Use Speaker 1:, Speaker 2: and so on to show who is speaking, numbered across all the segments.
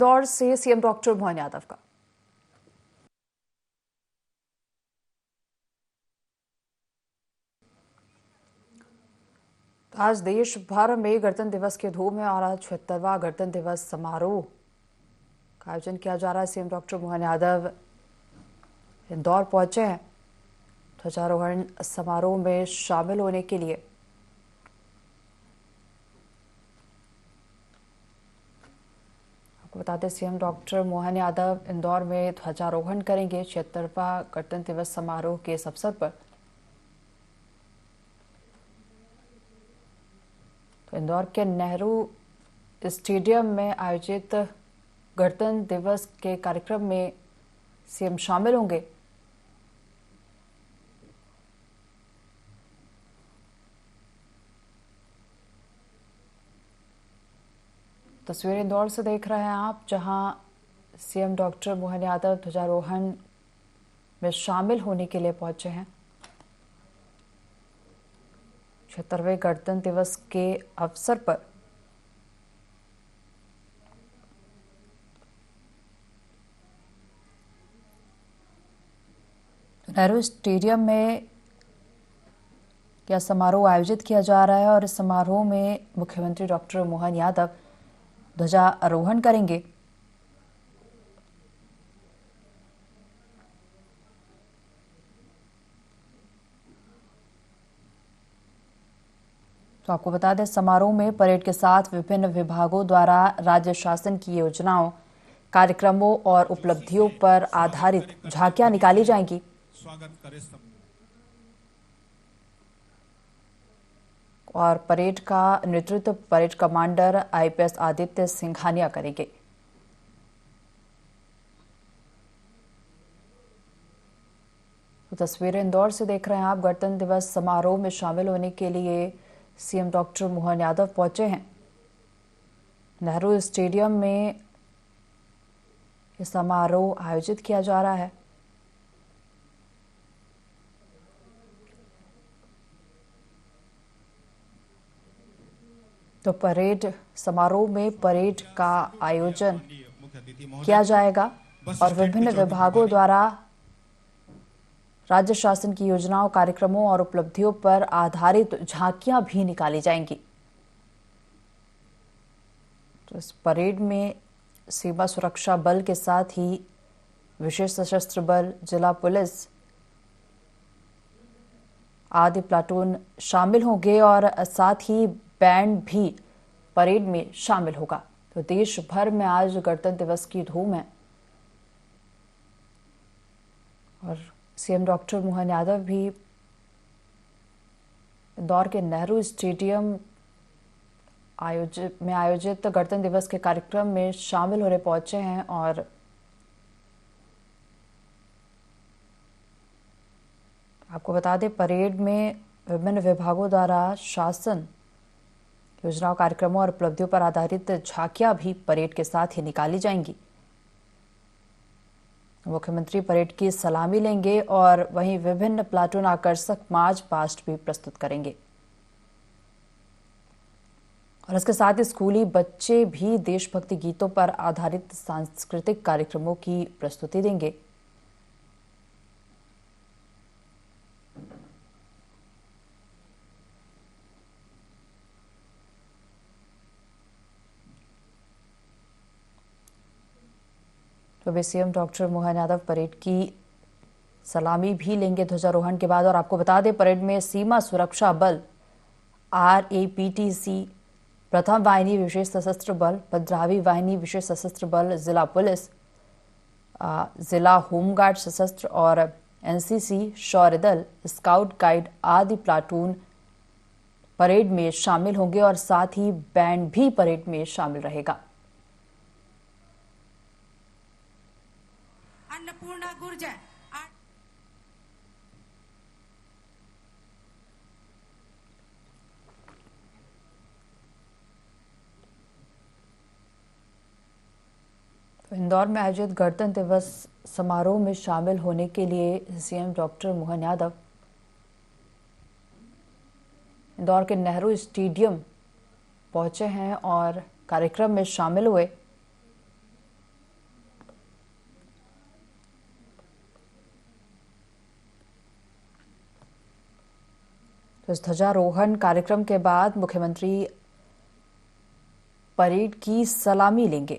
Speaker 1: दौर से CM doctor Mohan Yadav का आज देश भर में गणतंत्र दिवस की धूम है और आज 76वां गणतंत्र दिवस समारोह का आयोजन किया जा रहा है। सीएम डॉक्टर मोहन यादव इंदौर पहुंचे हैं ध्वजारोहण समारोह में शामिल होने के लिए। आपको बता दें सीएम डॉक्टर मोहन यादव इंदौर में ध्वजारोहण करेंगे 76वां गणतंत्र दिवस समारोह के इस अवसर पर। तो इंदौर के नेहरू स्टेडियम में आयोजित गणतंत्र दिवस के कार्यक्रम में सीएम शामिल होंगे। तस्वीरें इंदौर से देख रहे हैं आप, जहां सीएम डॉक्टर मोहन यादव ध्वजारोहण में शामिल होने के लिए पहुंचे हैं। 76वें गणतंत्र दिवस के अवसर पर नेहरू स्टेडियम में यह समारोह आयोजित किया जा रहा है और इस समारोह में मुख्यमंत्री डॉक्टर मोहन यादव ध्वजारोहण करेंगे। तो आपको बता दें समारोह में परेड के साथ विभिन्न विभागों द्वारा राज्य शासन की योजनाओं, कार्यक्रमों और उपलब्धियों पर आधारित झांकियां निकाली जाएंगी। और परेड का नेतृत्व parade commander IPS Aditya Singhania करेंगे। तो तस्वीरें इंदौर से देख रहे हैं आप। गणतंत्र दिवस समारोह में शामिल होने के लिए सीएम डॉक्टर मोहन यादव पहुंचे हैं। नेहरू स्टेडियम में यह समारोह आयोजित किया जा रहा है। तो परेड समारोह में परेड का आयोजन किया जाएगा और विभिन्न विभागों द्वारा राज्य शासन की योजनाओं, कार्यक्रमों और उपलब्धियों पर आधारित झांकियां भी निकाली जाएंगी। तो इस परेड में सीमा सुरक्षा बल के साथ ही विशेष सशस्त्र बल, जिला पुलिस आदि प्लाटून शामिल होंगे और साथ ही बैंड भी परेड में शामिल होगा। तो देश भर में आज गणतंत्र दिवस की धूम है और सीएम डॉक्टर मोहन यादव भी इंदौर के नेहरू स्टेडियम में आयोजित गणतंत्र दिवस के कार्यक्रम में शामिल होने पहुंचे हैं। और आपको बता दें परेड में विभिन्न विभागों द्वारा शासन योजनाओं, कार्यक्रमों और उपलब्धियों पर आधारित झांकियां भी परेड के साथ ही निकाली जाएंगी। मुख्यमंत्री परेड की सलामी लेंगे और वहीं विभिन्न प्लाटून आकर्षक मार्च पास्ट भी प्रस्तुत करेंगे। और इसके साथ ही स्कूली बच्चे भी देशभक्ति गीतों पर आधारित सांस्कृतिक कार्यक्रमों की प्रस्तुति देंगे। तो CM doctor Mohan Yadav parade की सलामी भी लेंगे ध्वजारोहण के बाद। और आपको बता दें परेड में सीमा सुरक्षा बल, RAPTC, प्रथम वाहिनी विशेष सशस्त्र बल, 15वीं वाहिनी विशेष सशस्त्र बल, जिला पुलिस, जिला होमगार्ड सशस्त्र और NCC, शौर्य दल, स्काउट गाइड आदि प्लाटून परेड में शामिल होंगे और साथ ही बैंड भी परेड में शामिल रहेगा। अन्नपूर्णा गुर्जर तो इंदौर में आयोजित गणतंत्र दिवस समारोह में शामिल होने के लिए सीएम डॉक्टर मोहन यादव इंदौर के नेहरू स्टेडियम पहुंचे हैं और कार्यक्रम में शामिल हुए। तो इस ध्वजारोहण कार्यक्रम के बाद मुख्यमंत्री परेड की सलामी लेंगे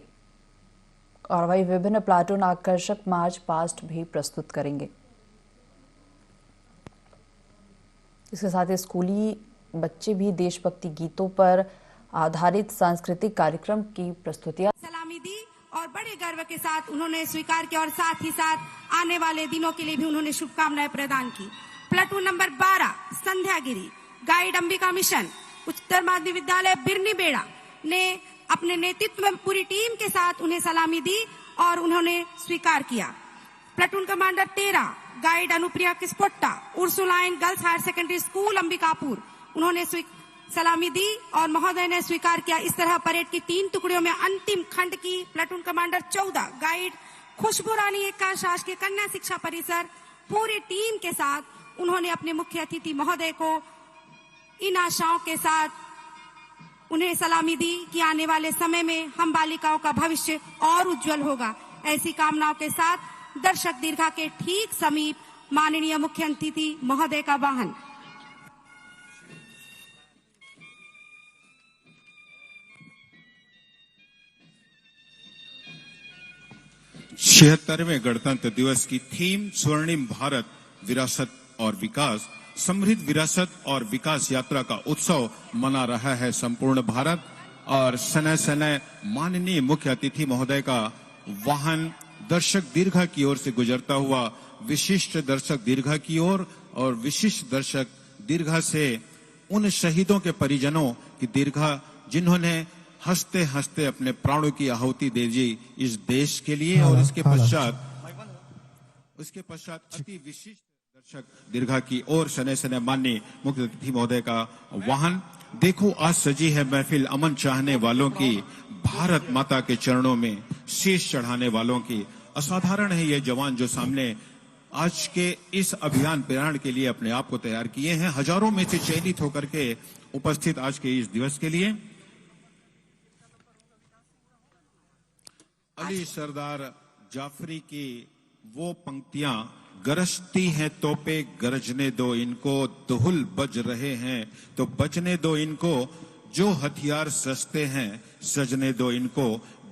Speaker 1: और वही विभिन्न प्लाटून आकर्षक मार्च पास्ट भी प्रस्तुत करेंगे। इसके साथ ही स्कूली बच्चे भी देशभक्ति गीतों पर आधारित सांस्कृतिक कार्यक्रम की प्रस्तुतियां
Speaker 2: सलामी दी और बड़े गर्व के साथ उन्होंने स्वीकार किया और साथ ही साथ आने वाले दिनों के लिए भी उन्होंने शुभकामनाएं प्रदान की। Platoon number 12 Sandhyagiri guide Ambika mission उच्चतर माध्यमिक विद्यालय बिरनी बेड़ा ने अपने नेतृत्व में पूरी टीम के साथ उन्हें सलामी दी और उन्होंने स्वीकार किया। Platoon commander 13 guide Anupriya Kispotta Ursuline girls higher secondary school Ambikapur उन्होंने सलामी दी और महोदय ने स्वीकार किया। इस तरह परेड की 3 टुकड़ियों में अंतिम खंड की प्लाटून कमांडर 14 गाइड खुशबू रानी एक शासकीय कन्या शिक्षा परिसर पूरी टीम के साथ उन्होंने अपने मुख्य अतिथि महोदय को इन आशाओं के साथ उन्हें सलामी दी कि आने वाले समय में हम बालिकाओं का भविष्य और उज्जवल होगा। ऐसी कामनाओं के साथ दर्शक दीर्घा के ठीक समीप माननीय मुख्य अतिथि महोदय का वाहन।
Speaker 3: छिहत्तरवें गणतंत्र दिवस की थीम स्वर्णिम भारत विरासत और विकास समृद्ध विरासत और विकास यात्रा का उत्सव मना रहा है संपूर्ण भारत। और सने सने माननीय मुख्य अतिथि महोदय का वाहन दर्शक दीर्घा की ओर से गुजरता हुआ विशिष्ट दर्शक दीर्घा की ओर और विशिष्ट दर्शक दीर्घा से उन शहीदों के परिजनों की दीर्घा जिन्होंने हंसते हंसते अपने प्राणों की आहुति दे दी इस देश के लिए। और उसके पश्चात अति विशिष्ट दर्शक दीर्घा की ओर सने सने माननीय मुख्य अतिथि महोदय का वाहन। देखो आज सजी है महफिल अमन चाहने वालों की, भारत माता के चरणों में शीश चढ़ाने वालों की। असाधारण है ये जवान जो सामने आज के इस अभियान प्रेरण के लिए अपने आप को तैयार किए हैं, हजारों में से चयनित होकर के उपस्थित आज के इस दिवस के लिए। अली सरदार जाफरी की वो पंक्तियां, गरजती हैं तोपे गरजने दो इनको, दुहुल बज रहे हैं तो बजने दो इनको, जो हथियार सस्ते हैं सजने दो इनको,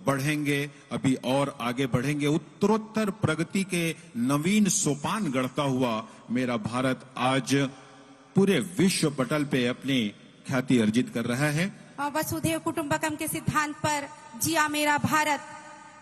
Speaker 3: बढ़ेंगे अभी और आगे बढ़ेंगे। उत्तरोत्तर प्रगति के नवीन सोपान गढ़ता हुआ मेरा भारत आज पूरे विश्व पटल पे अपनी ख्याति अर्जित कर रहा है।
Speaker 2: वसुधैव कुटुंबकम के सिद्धांत पर जिया मेरा भारत,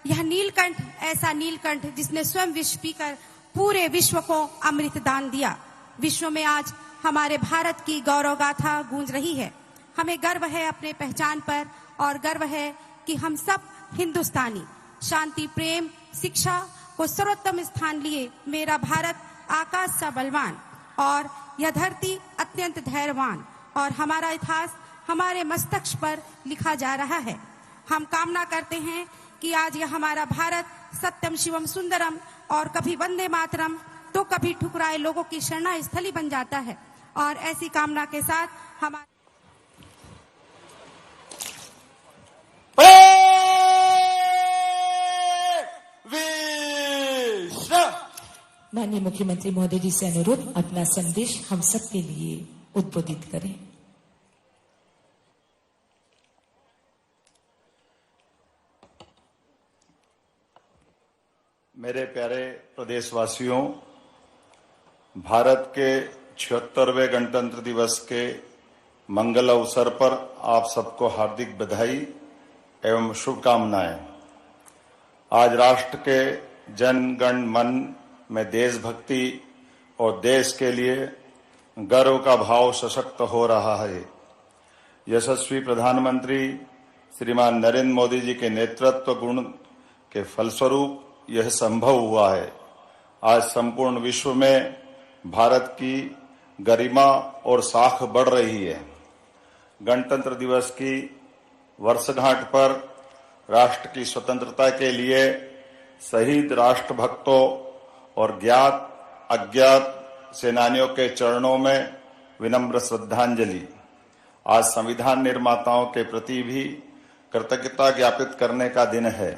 Speaker 2: यह नीलकंठ ऐसा नीलकंठ जिसने स्वयं विष पीकर पूरे विश्व को अमृत दान दिया। विश्व में आज हमारे भारत की गौरव गाथा गूंज रही है। हमें गर्व है अपने पहचान पर और गर्व है कि हम सब हिंदुस्तानी शांति प्रेम शिक्षा को सर्वोत्तम स्थान लिए मेरा भारत आकाश सा बलवान और यह धरती अत्यंत धैर्यवान और हमारा इतिहास हमारे मस्तक पर लिखा जा रहा है। हम कामना करते हैं कि आज यह हमारा भारत सत्यम शिवम सुंदरम और कभी वंदे मातरम तो कभी ठुकराए लोगों की शरणा स्थली बन जाता है। और ऐसी कामना के साथ हमारे
Speaker 4: माननीय मुख्यमंत्री महोदय जी से अनुरोध अपना संदेश हम सबके लिए उद्बोधित करें।
Speaker 5: मेरे प्यारे प्रदेशवासियों, भारत के 76वें गणतंत्र दिवस के मंगल अवसर पर आप सबको हार्दिक बधाई एवं शुभकामनाएं। आज राष्ट्र के जन गण मन में देशभक्ति और देश के लिए गर्व का भाव सशक्त हो रहा है। यशस्वी प्रधानमंत्री श्रीमान नरेंद्र मोदी जी के नेतृत्व गुण के फलस्वरूप यह संभव हुआ है। आज संपूर्ण विश्व में भारत की गरिमा और साख बढ़ रही है। गणतंत्र दिवस की वर्षगांठ पर राष्ट्र की स्वतंत्रता के लिए शहीद राष्ट्रभक्तों और ज्ञात अज्ञात सेनानियों के चरणों में विनम्र श्रद्धांजलि। आज संविधान निर्माताओं के प्रति भी कृतज्ञता ज्ञापित करने का दिन है।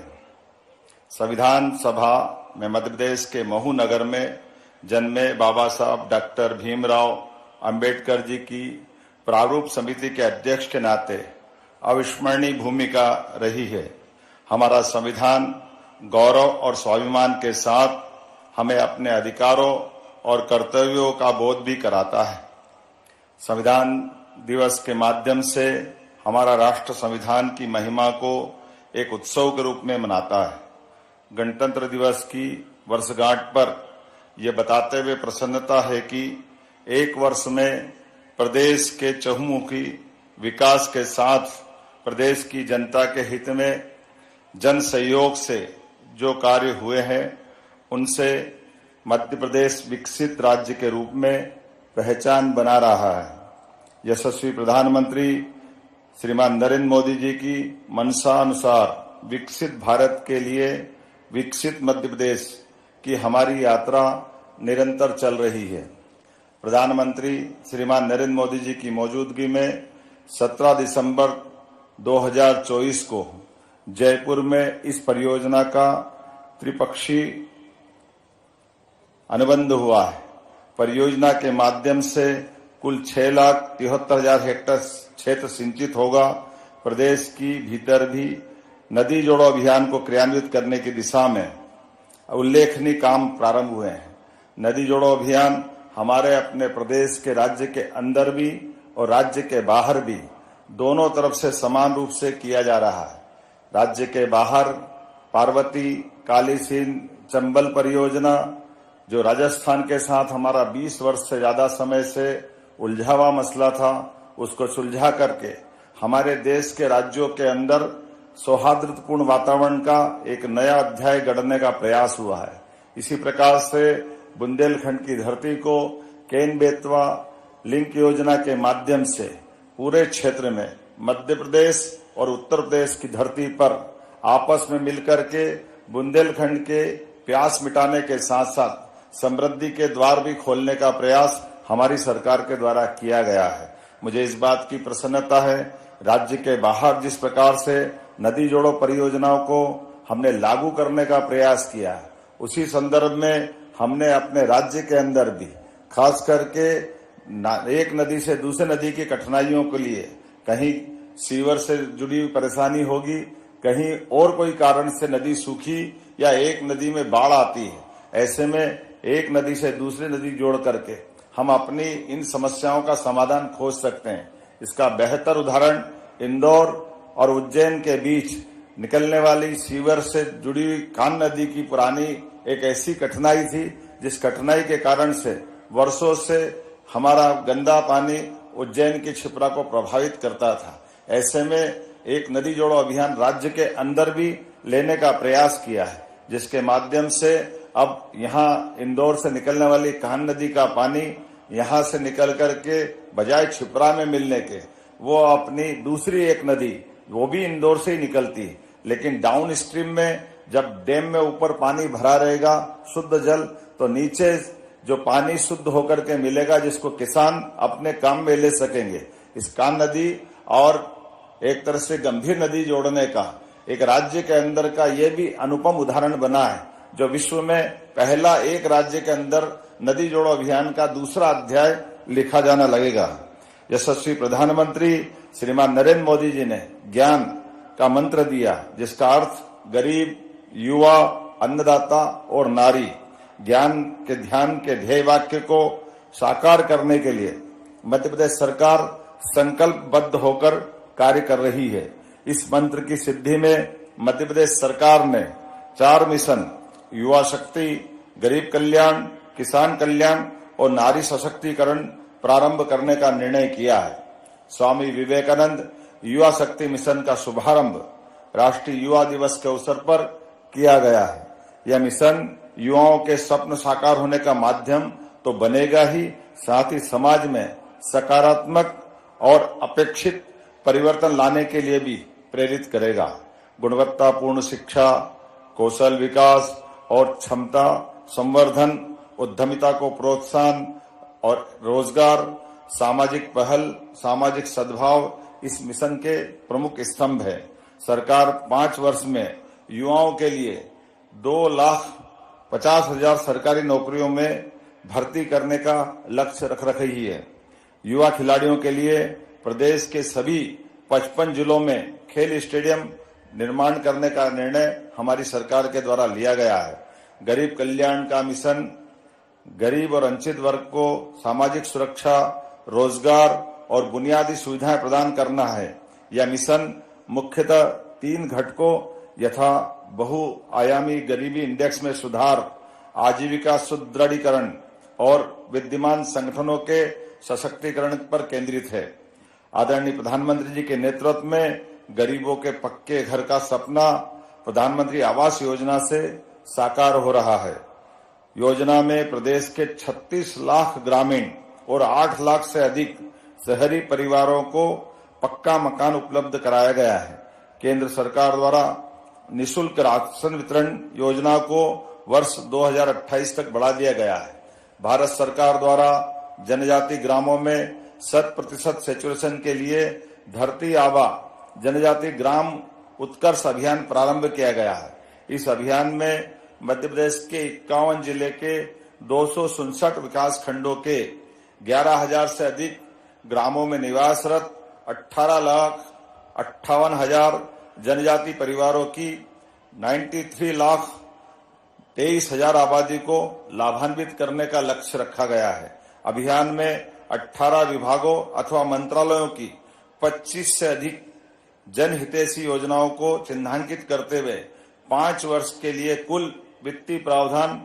Speaker 5: संविधान सभा में मध्य प्रदेश के महू नगर में जन्मे बाबा साहब डॉक्टर भीमराव अंबेडकर जी की प्रारूप समिति के अध्यक्ष के नाते अविस्मरणीय भूमिका रही है। हमारा संविधान गौरव और स्वाभिमान के साथ हमें अपने अधिकारों और कर्तव्यों का बोध भी कराता है। संविधान दिवस के माध्यम से हमारा राष्ट्र संविधान की महिमा को एक उत्सव के रूप में मनाता है। गणतंत्र दिवस की वर्षगांठ पर यह बताते हुए प्रसन्नता है कि एक वर्ष में प्रदेश के चहुमुखी विकास के साथ प्रदेश की जनता के हित में जन सहयोग से जो कार्य हुए हैं, उनसे मध्य प्रदेश विकसित राज्य के रूप में पहचान बना रहा है। यशस्वी प्रधानमंत्री श्रीमान नरेंद्र मोदी जी की मंशा अनुसार विकसित भारत के लिए विकसित मध्य प्रदेश की हमारी यात्रा निरंतर चल रही है। प्रधानमंत्री श्रीमान नरेंद्र मोदी जी की मौजूदगी में 17 दिसंबर 2024 को जयपुर में इस परियोजना का त्रिपक्षीय अनुबंध हुआ है। परियोजना के माध्यम से कुल 6,73,000 हेक्टेयर क्षेत्र सिंचित होगा। प्रदेश की भीतर भी नदी जोड़ो अभियान को क्रियान्वित करने की दिशा में उल्लेखनीय काम प्रारंभ हुए हैं। नदी जोड़ो अभियान हमारे अपने प्रदेश के राज्य के अंदर भी और राज्य के बाहर भी दोनों तरफ से समान रूप से किया जा रहा है। राज्य के बाहर पार्वती, काली सिंध, चंबल परियोजना जो राजस्थान के साथ हमारा 20 वर्ष से ज्यादा समय से उलझा हुआ मसला था, उसको सुलझा करके हमारे देश के राज्यों के अंदर सौहार्दपूर्ण वातावरण का एक नया अध्याय गढ़ने का प्रयास हुआ है। इसी प्रकार से बुंदेलखंड की धरती को केन बेतवा लिंक योजना के माध्यम से पूरे क्षेत्र में मध्य प्रदेश और उत्तर प्रदेश की धरती पर आपस में मिलकर के बुंदेलखंड के प्यास मिटाने के साथ साथ समृद्धि के द्वार भी खोलने का प्रयास हमारी सरकार के द्वारा किया गया है। मुझे इस बात की प्रसन्नता है, राज्य के बाहर जिस प्रकार से नदी जोड़ो परियोजनाओं को हमने लागू करने का प्रयास किया है, उसी संदर्भ में हमने अपने राज्य के अंदर भी खास करके एक नदी से दूसरे नदी की कठिनाइयों के लिए कहीं सीवर से जुड़ी परेशानी होगी, कहीं और कोई कारण से नदी सूखी या एक नदी में बाढ़ आती है, ऐसे में एक नदी से दूसरी नदी जोड़ करके हम अपनी इन समस्याओं का समाधान खोज सकते हैं। इसका बेहतर उदाहरण इंदौर और उज्जैन के बीच निकलने वाली सीवर से जुड़ी हुई कान नदी की पुरानी एक ऐसी कठिनाई थी, जिस कठिनाई के कारण से वर्षों से हमारा गंदा पानी उज्जैन की क्षिप्रा को प्रभावित करता था। ऐसे में एक नदी जोड़ो अभियान राज्य के अंदर भी लेने का प्रयास किया है, जिसके माध्यम से अब यहाँ इंदौर से निकलने वाली कान नदी का पानी यहाँ से निकल करके बजाय क्षिप्रा में मिलने के वो अपनी दूसरी एक नदी वो भी इंदौर से ही निकलती है, लेकिन डाउन स्ट्रीम में जब डैम में ऊपर पानी भरा रहेगा शुद्ध जल, तो नीचे जो पानी शुद्ध होकर के मिलेगा जिसको किसान अपने काम में ले सकेंगे। इस कान नदी और एक तरह से गंभीर नदी जोड़ने का एक राज्य के अंदर का ये भी अनुपम उदाहरण बना है, जो विश्व में पहला एक राज्य के अंदर नदी जोड़ो अभियान का दूसरा अध्याय लिखा जाना लगेगा। यशस्वी प्रधानमंत्री श्रीमान नरेंद्र मोदी जी ने ज्ञान का मंत्र दिया, जिसका अर्थ गरीब, युवा, अन्नदाता और नारी। ज्ञान के ध्यान के ध्येय वाक्य को साकार करने के लिए मध्य प्रदेश सरकार संकल्पबद्ध होकर कार्य कर रही है। इस मंत्र की सिद्धि में मध्य प्रदेश सरकार ने 4 मिशन युवा शक्ति, गरीब कल्याण, किसान कल्याण और नारी सशक्तिकरण प्रारंभ करने का निर्णय किया है। स्वामी विवेकानंद युवा शक्ति मिशन का शुभारंभ राष्ट्रीय युवा दिवस के अवसर पर किया गया है। यह मिशन युवाओं के स्वप्न साकार होने का माध्यम तो बनेगा ही, साथ ही समाज में सकारात्मक और अपेक्षित परिवर्तन लाने के लिए भी प्रेरित करेगा। गुणवत्तापूर्ण शिक्षा, कौशल विकास और क्षमता संवर्धन, उद्यमिता को प्रोत्साहन और रोजगार, सामाजिक पहल, सामाजिक सद्भाव इस मिशन के प्रमुख स्तंभ है। सरकार 5 वर्ष में युवाओं के लिए 2,50,000 सरकारी नौकरियों में भर्ती करने का लक्ष्य रख रही है। युवा खिलाड़ियों के लिए प्रदेश के सभी 55 जिलों में खेल स्टेडियम निर्माण करने का निर्णय हमारी सरकार के द्वारा लिया गया है। गरीब कल्याण का मिशन गरीब और वंचित वर्ग को सामाजिक सुरक्षा, रोजगार और बुनियादी सुविधाएं प्रदान करना है। यह मिशन मुख्यतः 3 घटकों यथा बहुआयामी गरीबी इंडेक्स में सुधार, आजीविका सुदृढ़ीकरण और विद्यमान संगठनों के सशक्तिकरण पर केंद्रित है। आदरणीय प्रधानमंत्री जी के नेतृत्व में गरीबों के पक्के घर का सपना प्रधानमंत्री आवास योजना से साकार हो रहा है। योजना में प्रदेश के 36 लाख ग्रामीण और 8 लाख से अधिक शहरी परिवारों को पक्का मकान उपलब्ध कराया गया है। केंद्र सरकार द्वारा निःशुल्क राशन वितरण योजना को वर्ष 2028 तक बढ़ा दिया गया है। भारत सरकार द्वारा जनजाति ग्रामों में 100% सैचुरेशन के लिए धरती आबा जनजाति ग्राम उत्कर्ष अभियान प्रारंभ किया गया है। इस अभियान में मध्य प्रदेश के 51 जिले के 267 विकास खंडों के 11,000 से अधिक ग्रामों में निवासरत 18,58,000 जनजाति परिवारों की 93,23,000 आबादी को लाभान्वित करने का लक्ष्य रखा गया है। अभियान में 18 विभागों अथवा मंत्रालयों की 25 से अधिक जनहितैषी योजनाओं को चिन्हांकित करते हुए 5 वर्ष के लिए कुल वित्तीय प्रावधान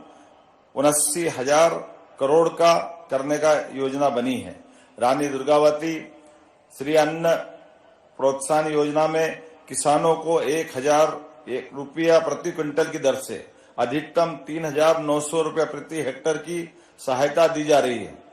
Speaker 5: 79,000 करोड़ का करने का योजना बनी है। रानी दुर्गावती श्री अन्न प्रोत्साहन योजना में किसानों को 1,000 रुपया प्रति क्विंटल की दर से अधिकतम 3,900 रुपया प्रति हेक्टेयर की सहायता दी जा रही है।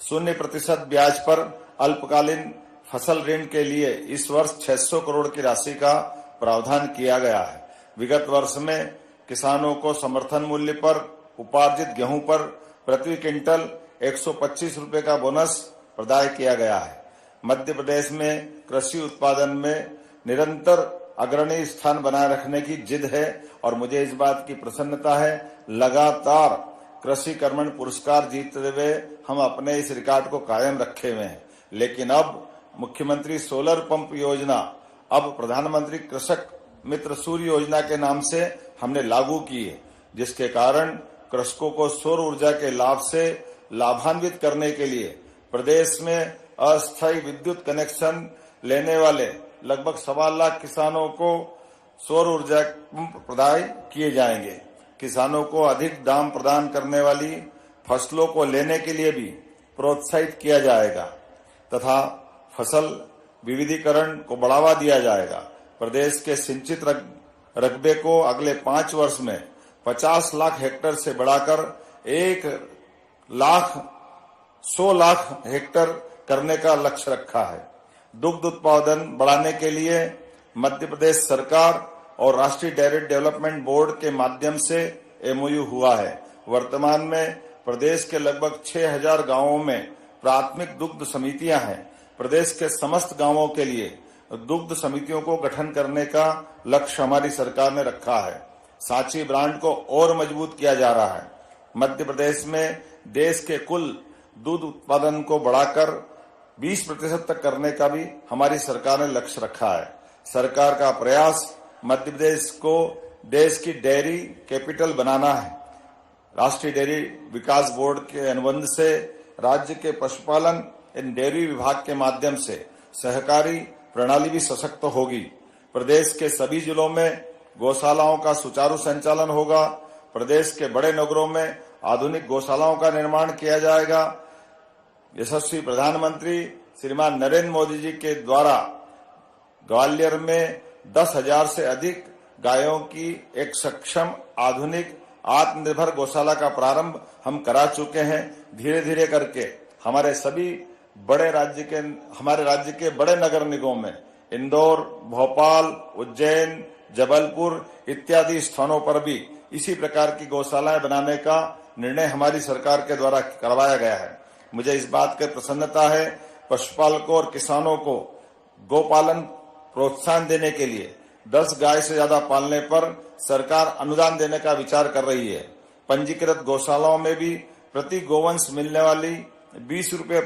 Speaker 5: 0% ब्याज पर अल्पकालीन फसल ऋण के लिए इस वर्ष 600 करोड़ की राशि का प्रावधान किया गया है। विगत वर्ष में किसानों को समर्थन मूल्य पर उपार्जित गेहूं पर प्रति क्विंटल 125 रुपए का बोनस प्रदान किया गया है। मध्य प्रदेश में कृषि उत्पादन में निरंतर अग्रणी स्थान बनाए रखने की जिद है और मुझे इस बात की प्रसन्नता है, लगातार कृषि कर्मण पुरस्कार जीतते हुए हम अपने इस रिकॉर्ड को कायम रखे हुए हैं। लेकिन अब मुख्यमंत्री सोलर पंप योजना अब प्रधानमंत्री कृषक मित्र सूर्य योजना के नाम से हमने लागू की है, जिसके कारण कृषकों को सौर ऊर्जा के लाभ से लाभान्वित करने के लिए प्रदेश में अस्थायी विद्युत कनेक्शन लेने वाले लगभग 1.25 लाख किसानों को सौर ऊर्जा पंप प्रदान किए जाएंगे। किसानों को अधिक दाम प्रदान करने वाली फसलों को लेने के लिए भी प्रोत्साहित किया जाएगा तथा फसल विविधीकरण को बढ़ावा दिया जाएगा। प्रदेश के सिंचित रकबे को अगले 5 वर्ष में 50 लाख हेक्टेयर से बढ़ाकर 100 लाख हेक्टेयर करने का लक्ष्य रखा है। दुग्ध उत्पादन बढ़ाने के लिए मध्य प्रदेश सरकार और राष्ट्रीय डेयरी डेवलपमेंट बोर्ड के माध्यम से MOU हुआ है। वर्तमान में प्रदेश के लगभग 6,000 गांवों में प्राथमिक दुग्ध समितियां हैं। प्रदेश के समस्त गांवों के लिए दुग्ध समितियों को गठन करने का लक्ष्य हमारी सरकार ने रखा है। सांची ब्रांड को और मजबूत किया जा रहा है। मध्य प्रदेश में देश के कुल दूध उत्पादन को बढ़ाकर 20% तक करने का भी हमारी सरकार ने लक्ष्य रखा है। सरकार का प्रयास मध्य प्रदेश को देश की डेयरी कैपिटल बनाना है। राष्ट्रीय डेयरी विकास बोर्ड के अनुबंध से राज्य के पशुपालन एवं डेयरी विभाग के माध्यम से सहकारी प्रणाली भी सशक्त होगी। प्रदेश के सभी जिलों में गौशालाओं का सुचारू संचालन होगा। प्रदेश के बड़े नगरों में आधुनिक गौशालाओं का निर्माण किया जाएगा। यशस्वी प्रधानमंत्री श्रीमान नरेंद्र मोदी जी के द्वारा ग्वालियर में 10,000 से अधिक गायों की एक सक्षम आधुनिक आत्मनिर्भर गौशाला का प्रारंभ हम करा चुके हैं। धीरे धीरे करके हमारे राज्य के बड़े नगर निगमों में इंदौर, भोपाल, उज्जैन, जबलपुर इत्यादि स्थानों पर भी इसी प्रकार की गौशालाएं बनाने का निर्णय हमारी सरकार के द्वारा करवाया गया है। मुझे इस बात की प्रसन्नता है, पशुपालकों और किसानों को गौपालन प्रोत्साहन देने के लिए 10 गाय से ज्यादा पालने पर सरकार अनुदान देने का विचार कर रही है। पंजीकृत गौशालाओं में भी प्रति गोवंश मिलने वाली 20 रुपये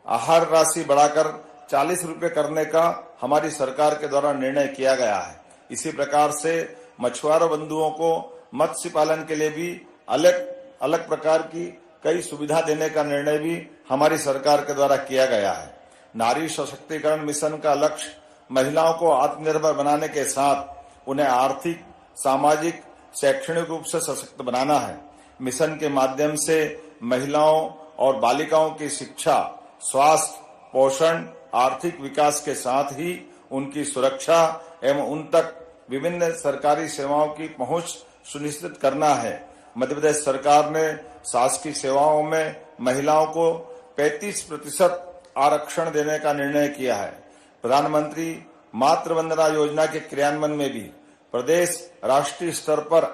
Speaker 5: आहार राशि बढ़ाकर 40 रुपये करने का हमारी सरकार के द्वारा निर्णय किया गया है। इसी प्रकार से मछुआरा बंधुओं को मत्स्य पालन के लिए भी अलग अलग प्रकार की कई सुविधा देने का निर्णय भी हमारी सरकार के द्वारा किया गया है। नारी सशक्तिकरण मिशन का लक्ष्य महिलाओं को आत्मनिर्भर बनाने के साथ उन्हें आर्थिक, सामाजिक, शैक्षणिक रूप से सशक्त बनाना है। मिशन के माध्यम से महिलाओं और बालिकाओं की शिक्षा, स्वास्थ्य, पोषण, आर्थिक विकास के साथ ही उनकी सुरक्षा एवं उन तक विभिन्न सरकारी सेवाओं की पहुंच सुनिश्चित करना है। मध्य प्रदेश सरकार ने शासकीय सेवाओं में महिलाओं को 35% आरक्षण देने का निर्णय किया है। प्रधानमंत्री मातृ वंदना योजना के क्रियान्वयन में भी प्रदेश राष्ट्रीय स्तर पर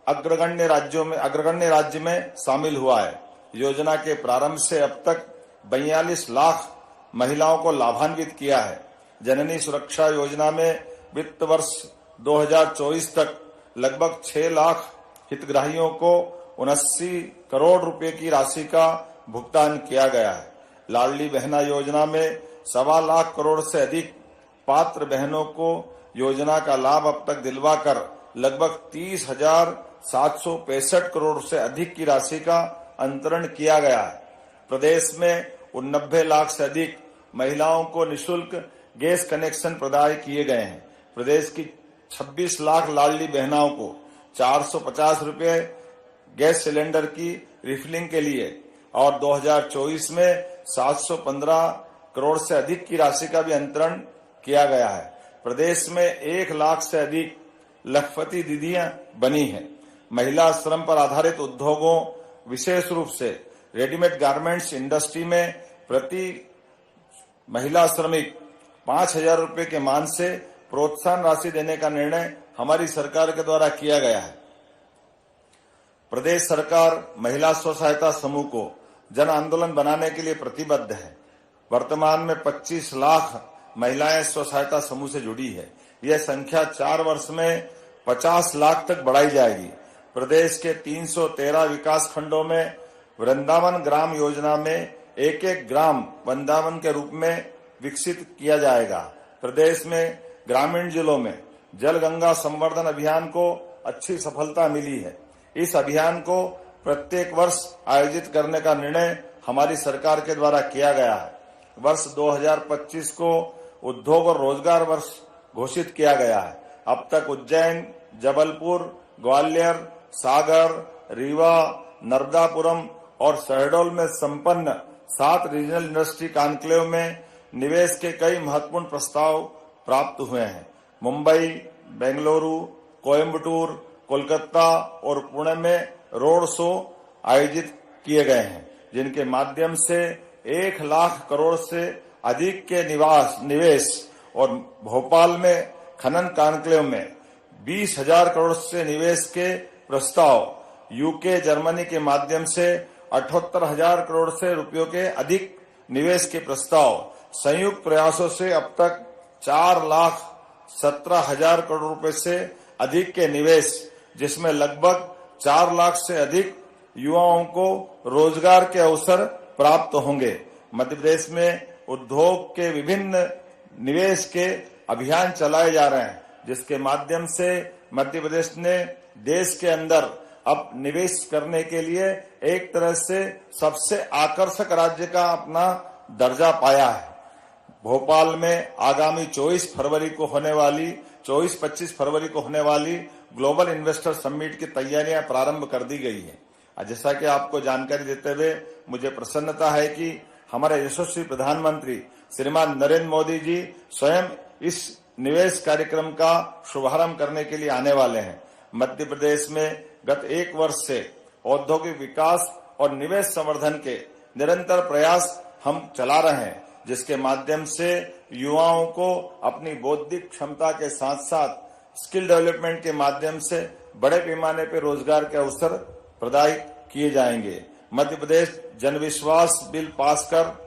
Speaker 5: अग्रगण्य राज्य में शामिल हुआ है। योजना के प्रारंभ से अब तक 42 लाख महिलाओं को लाभान्वित किया है। जननी सुरक्षा योजना में वित्त वर्ष 2024 तक लगभग 6 लाख हितग्राहियों को 79 करोड़ रुपए की राशि का भुगतान किया गया है। लाडली बहना योजना में 1.25 लाख करोड़ से अधिक पात्र बहनों को योजना का लाभ अब तक दिलवाकर लगभग 30,765 करोड़ से अधिक की राशि का अंतरण किया गया है। प्रदेश में 90 लाख से अधिक महिलाओं को निःशुल्क गैस कनेक्शन प्रदान किए गए हैं। प्रदेश की 26 लाख लाडली बहनाओं को 450 रुपये गैस सिलेंडर की रिफिलिंग के लिए और 2024 में 715 करोड़ से अधिक की राशि का भी अंतरण किया गया है। प्रदेश में 1 लाख से अधिक लखपति दीदियां बनी हैं। महिला श्रम पर आधारित उद्योगों, विशेष रूप से रेडीमेड गारमेंट्स इंडस्ट्री में प्रति महिला श्रमिक 5,000 रुपये के मान से प्रोत्साहन राशि देने का निर्णय हमारी सरकार के द्वारा किया गया है। प्रदेश सरकार महिला स्व सहायता समूह को जन आंदोलन बनाने के लिए प्रतिबद्ध है। वर्तमान में 25 लाख महिलाएं स्व सहायता समूह से जुड़ी है। यह संख्या 4 वर्ष में 50 लाख तक बढ़ाई जाएगी। प्रदेश के 313 विकास खंडों में वृंदावन ग्राम योजना में एक ग्राम वृंदावन के रूप में विकसित किया जाएगा। प्रदेश में ग्रामीण जिलों में जल गंगा संवर्धन अभियान को अच्छी सफलता मिली है। इस अभियान को प्रत्येक वर्ष आयोजित करने का निर्णय हमारी सरकार के द्वारा किया गया है। वर्ष 2025 को उद्योग और रोजगार वर्ष घोषित किया गया है। अब तक उज्जैन, जबलपुर, ग्वालियर, सागर, रीवा, नर्मदापुरम और शहडोल में संपन्न 7 रीजनल इंडस्ट्री कॉन्क्लेव में निवेश के कई महत्वपूर्ण प्रस्ताव प्राप्त हुए हैं। मुंबई, बेंगलुरु, कोयम्बटूर, कोलकाता और पुणे में रोड शो आयोजित किए गए हैं, जिनके माध्यम से 1 लाख करोड़ से अधिक के निवेश और भोपाल में खनन कॉन्क्लेव में 20,000 करोड़ से निवेश के प्रस्ताव, यूके, जर्मनी के माध्यम से 78,000 करोड़ से रुपयों के अधिक निवेश के प्रस्ताव, संयुक्त प्रयासों से अब तक 4,17,000 करोड़ रुपए से अधिक के निवेश, जिसमें लगभग 4 लाख से अधिक युवाओं को रोजगार के अवसर प्राप्त होंगे। मध्य प्रदेश में उद्योग के विभिन्न निवेश के अभियान चलाए जा रहे हैं, जिसके माध्यम से मध्य प्रदेश ने देश के अंदर अब निवेश करने के लिए एक तरह से सबसे आकर्षक राज्य का अपना दर्जा पाया है। भोपाल में आगामी 24-25 फरवरी को होने वाली ग्लोबल इन्वेस्टर समिट की तैयारियां प्रारंभ कर दी गई है। जैसा कि आपको जानकारी देते हुए मुझे प्रसन्नता है कि हमारे यशस्वी प्रधानमंत्री श्रीमान नरेंद्र मोदी जी स्वयं इस निवेश कार्यक्रम का शुभारंभ करने के लिए आने वाले हैं। मध्य प्रदेश में गत 1 वर्ष से औद्योगिक विकास और निवेश संवर्धन के निरंतर प्रयास हम चला रहे हैं, जिसके माध्यम से युवाओं को अपनी बौद्धिक क्षमता के साथ साथ स्किल डेवलपमेंट के माध्यम से बड़े पैमाने पर रोजगार के अवसर प्रदान किए जाएंगे। मध्य प्रदेश जन विश्वास बिल पास कर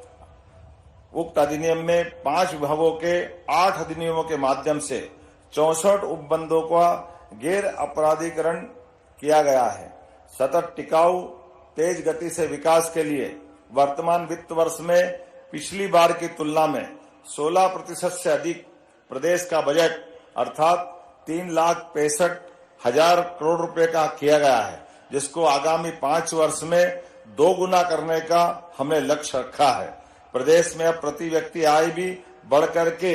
Speaker 5: उक्त अधिनियम में 5 विभागों के 8 अधिनियमों के माध्यम से 64 उपबंधों का गैर अपराधीकरण किया गया है। सतत टिकाऊ तेज गति से विकास के लिए वर्तमान वित्त वर्ष में पिछली बार की तुलना में 16% से अधिक प्रदेश का बजट अर्थात 3,65,000 करोड़ रुपए का किया गया है, जिसको आगामी 5 वर्ष में 2 गुना करने का हमने लक्ष्य रखा है। प्रदेश में अब प्रति व्यक्ति आय भी बढ़ करके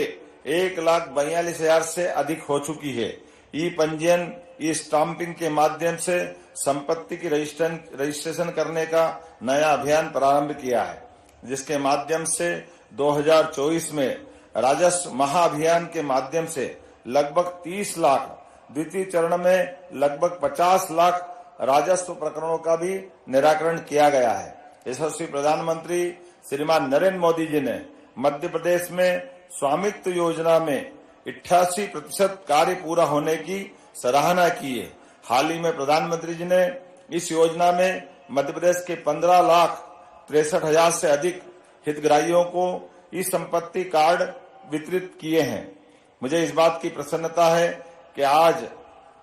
Speaker 5: 1,42,000 से अधिक हो चुकी है। ई पंजीयन, ई स्टाम्पिंग के माध्यम से संपत्ति की रजिस्ट्रेशन करने का नया अभियान प्रारंभ किया है, जिसके माध्यम से 2024 में राजस्व महाअभियान के माध्यम से लगभग 30 लाख, द्वितीय चरण में लगभग 50 लाख राजस्व प्रकरणों का भी निराकरण किया गया है। यशस्वी प्रधानमंत्री श्रीमान नरेंद्र मोदी जी ने मध्य प्रदेश में स्वामित्व योजना में 88% कार्य पूरा होने की सराहना की है। हाल ही में प्रधानमंत्री जी ने इस योजना में मध्य प्रदेश के 15,63,000 से अधिक हितग्राहियों को ई संपत्ति कार्ड वितरित किए हैं। मुझे इस बात की प्रसन्नता है कि आज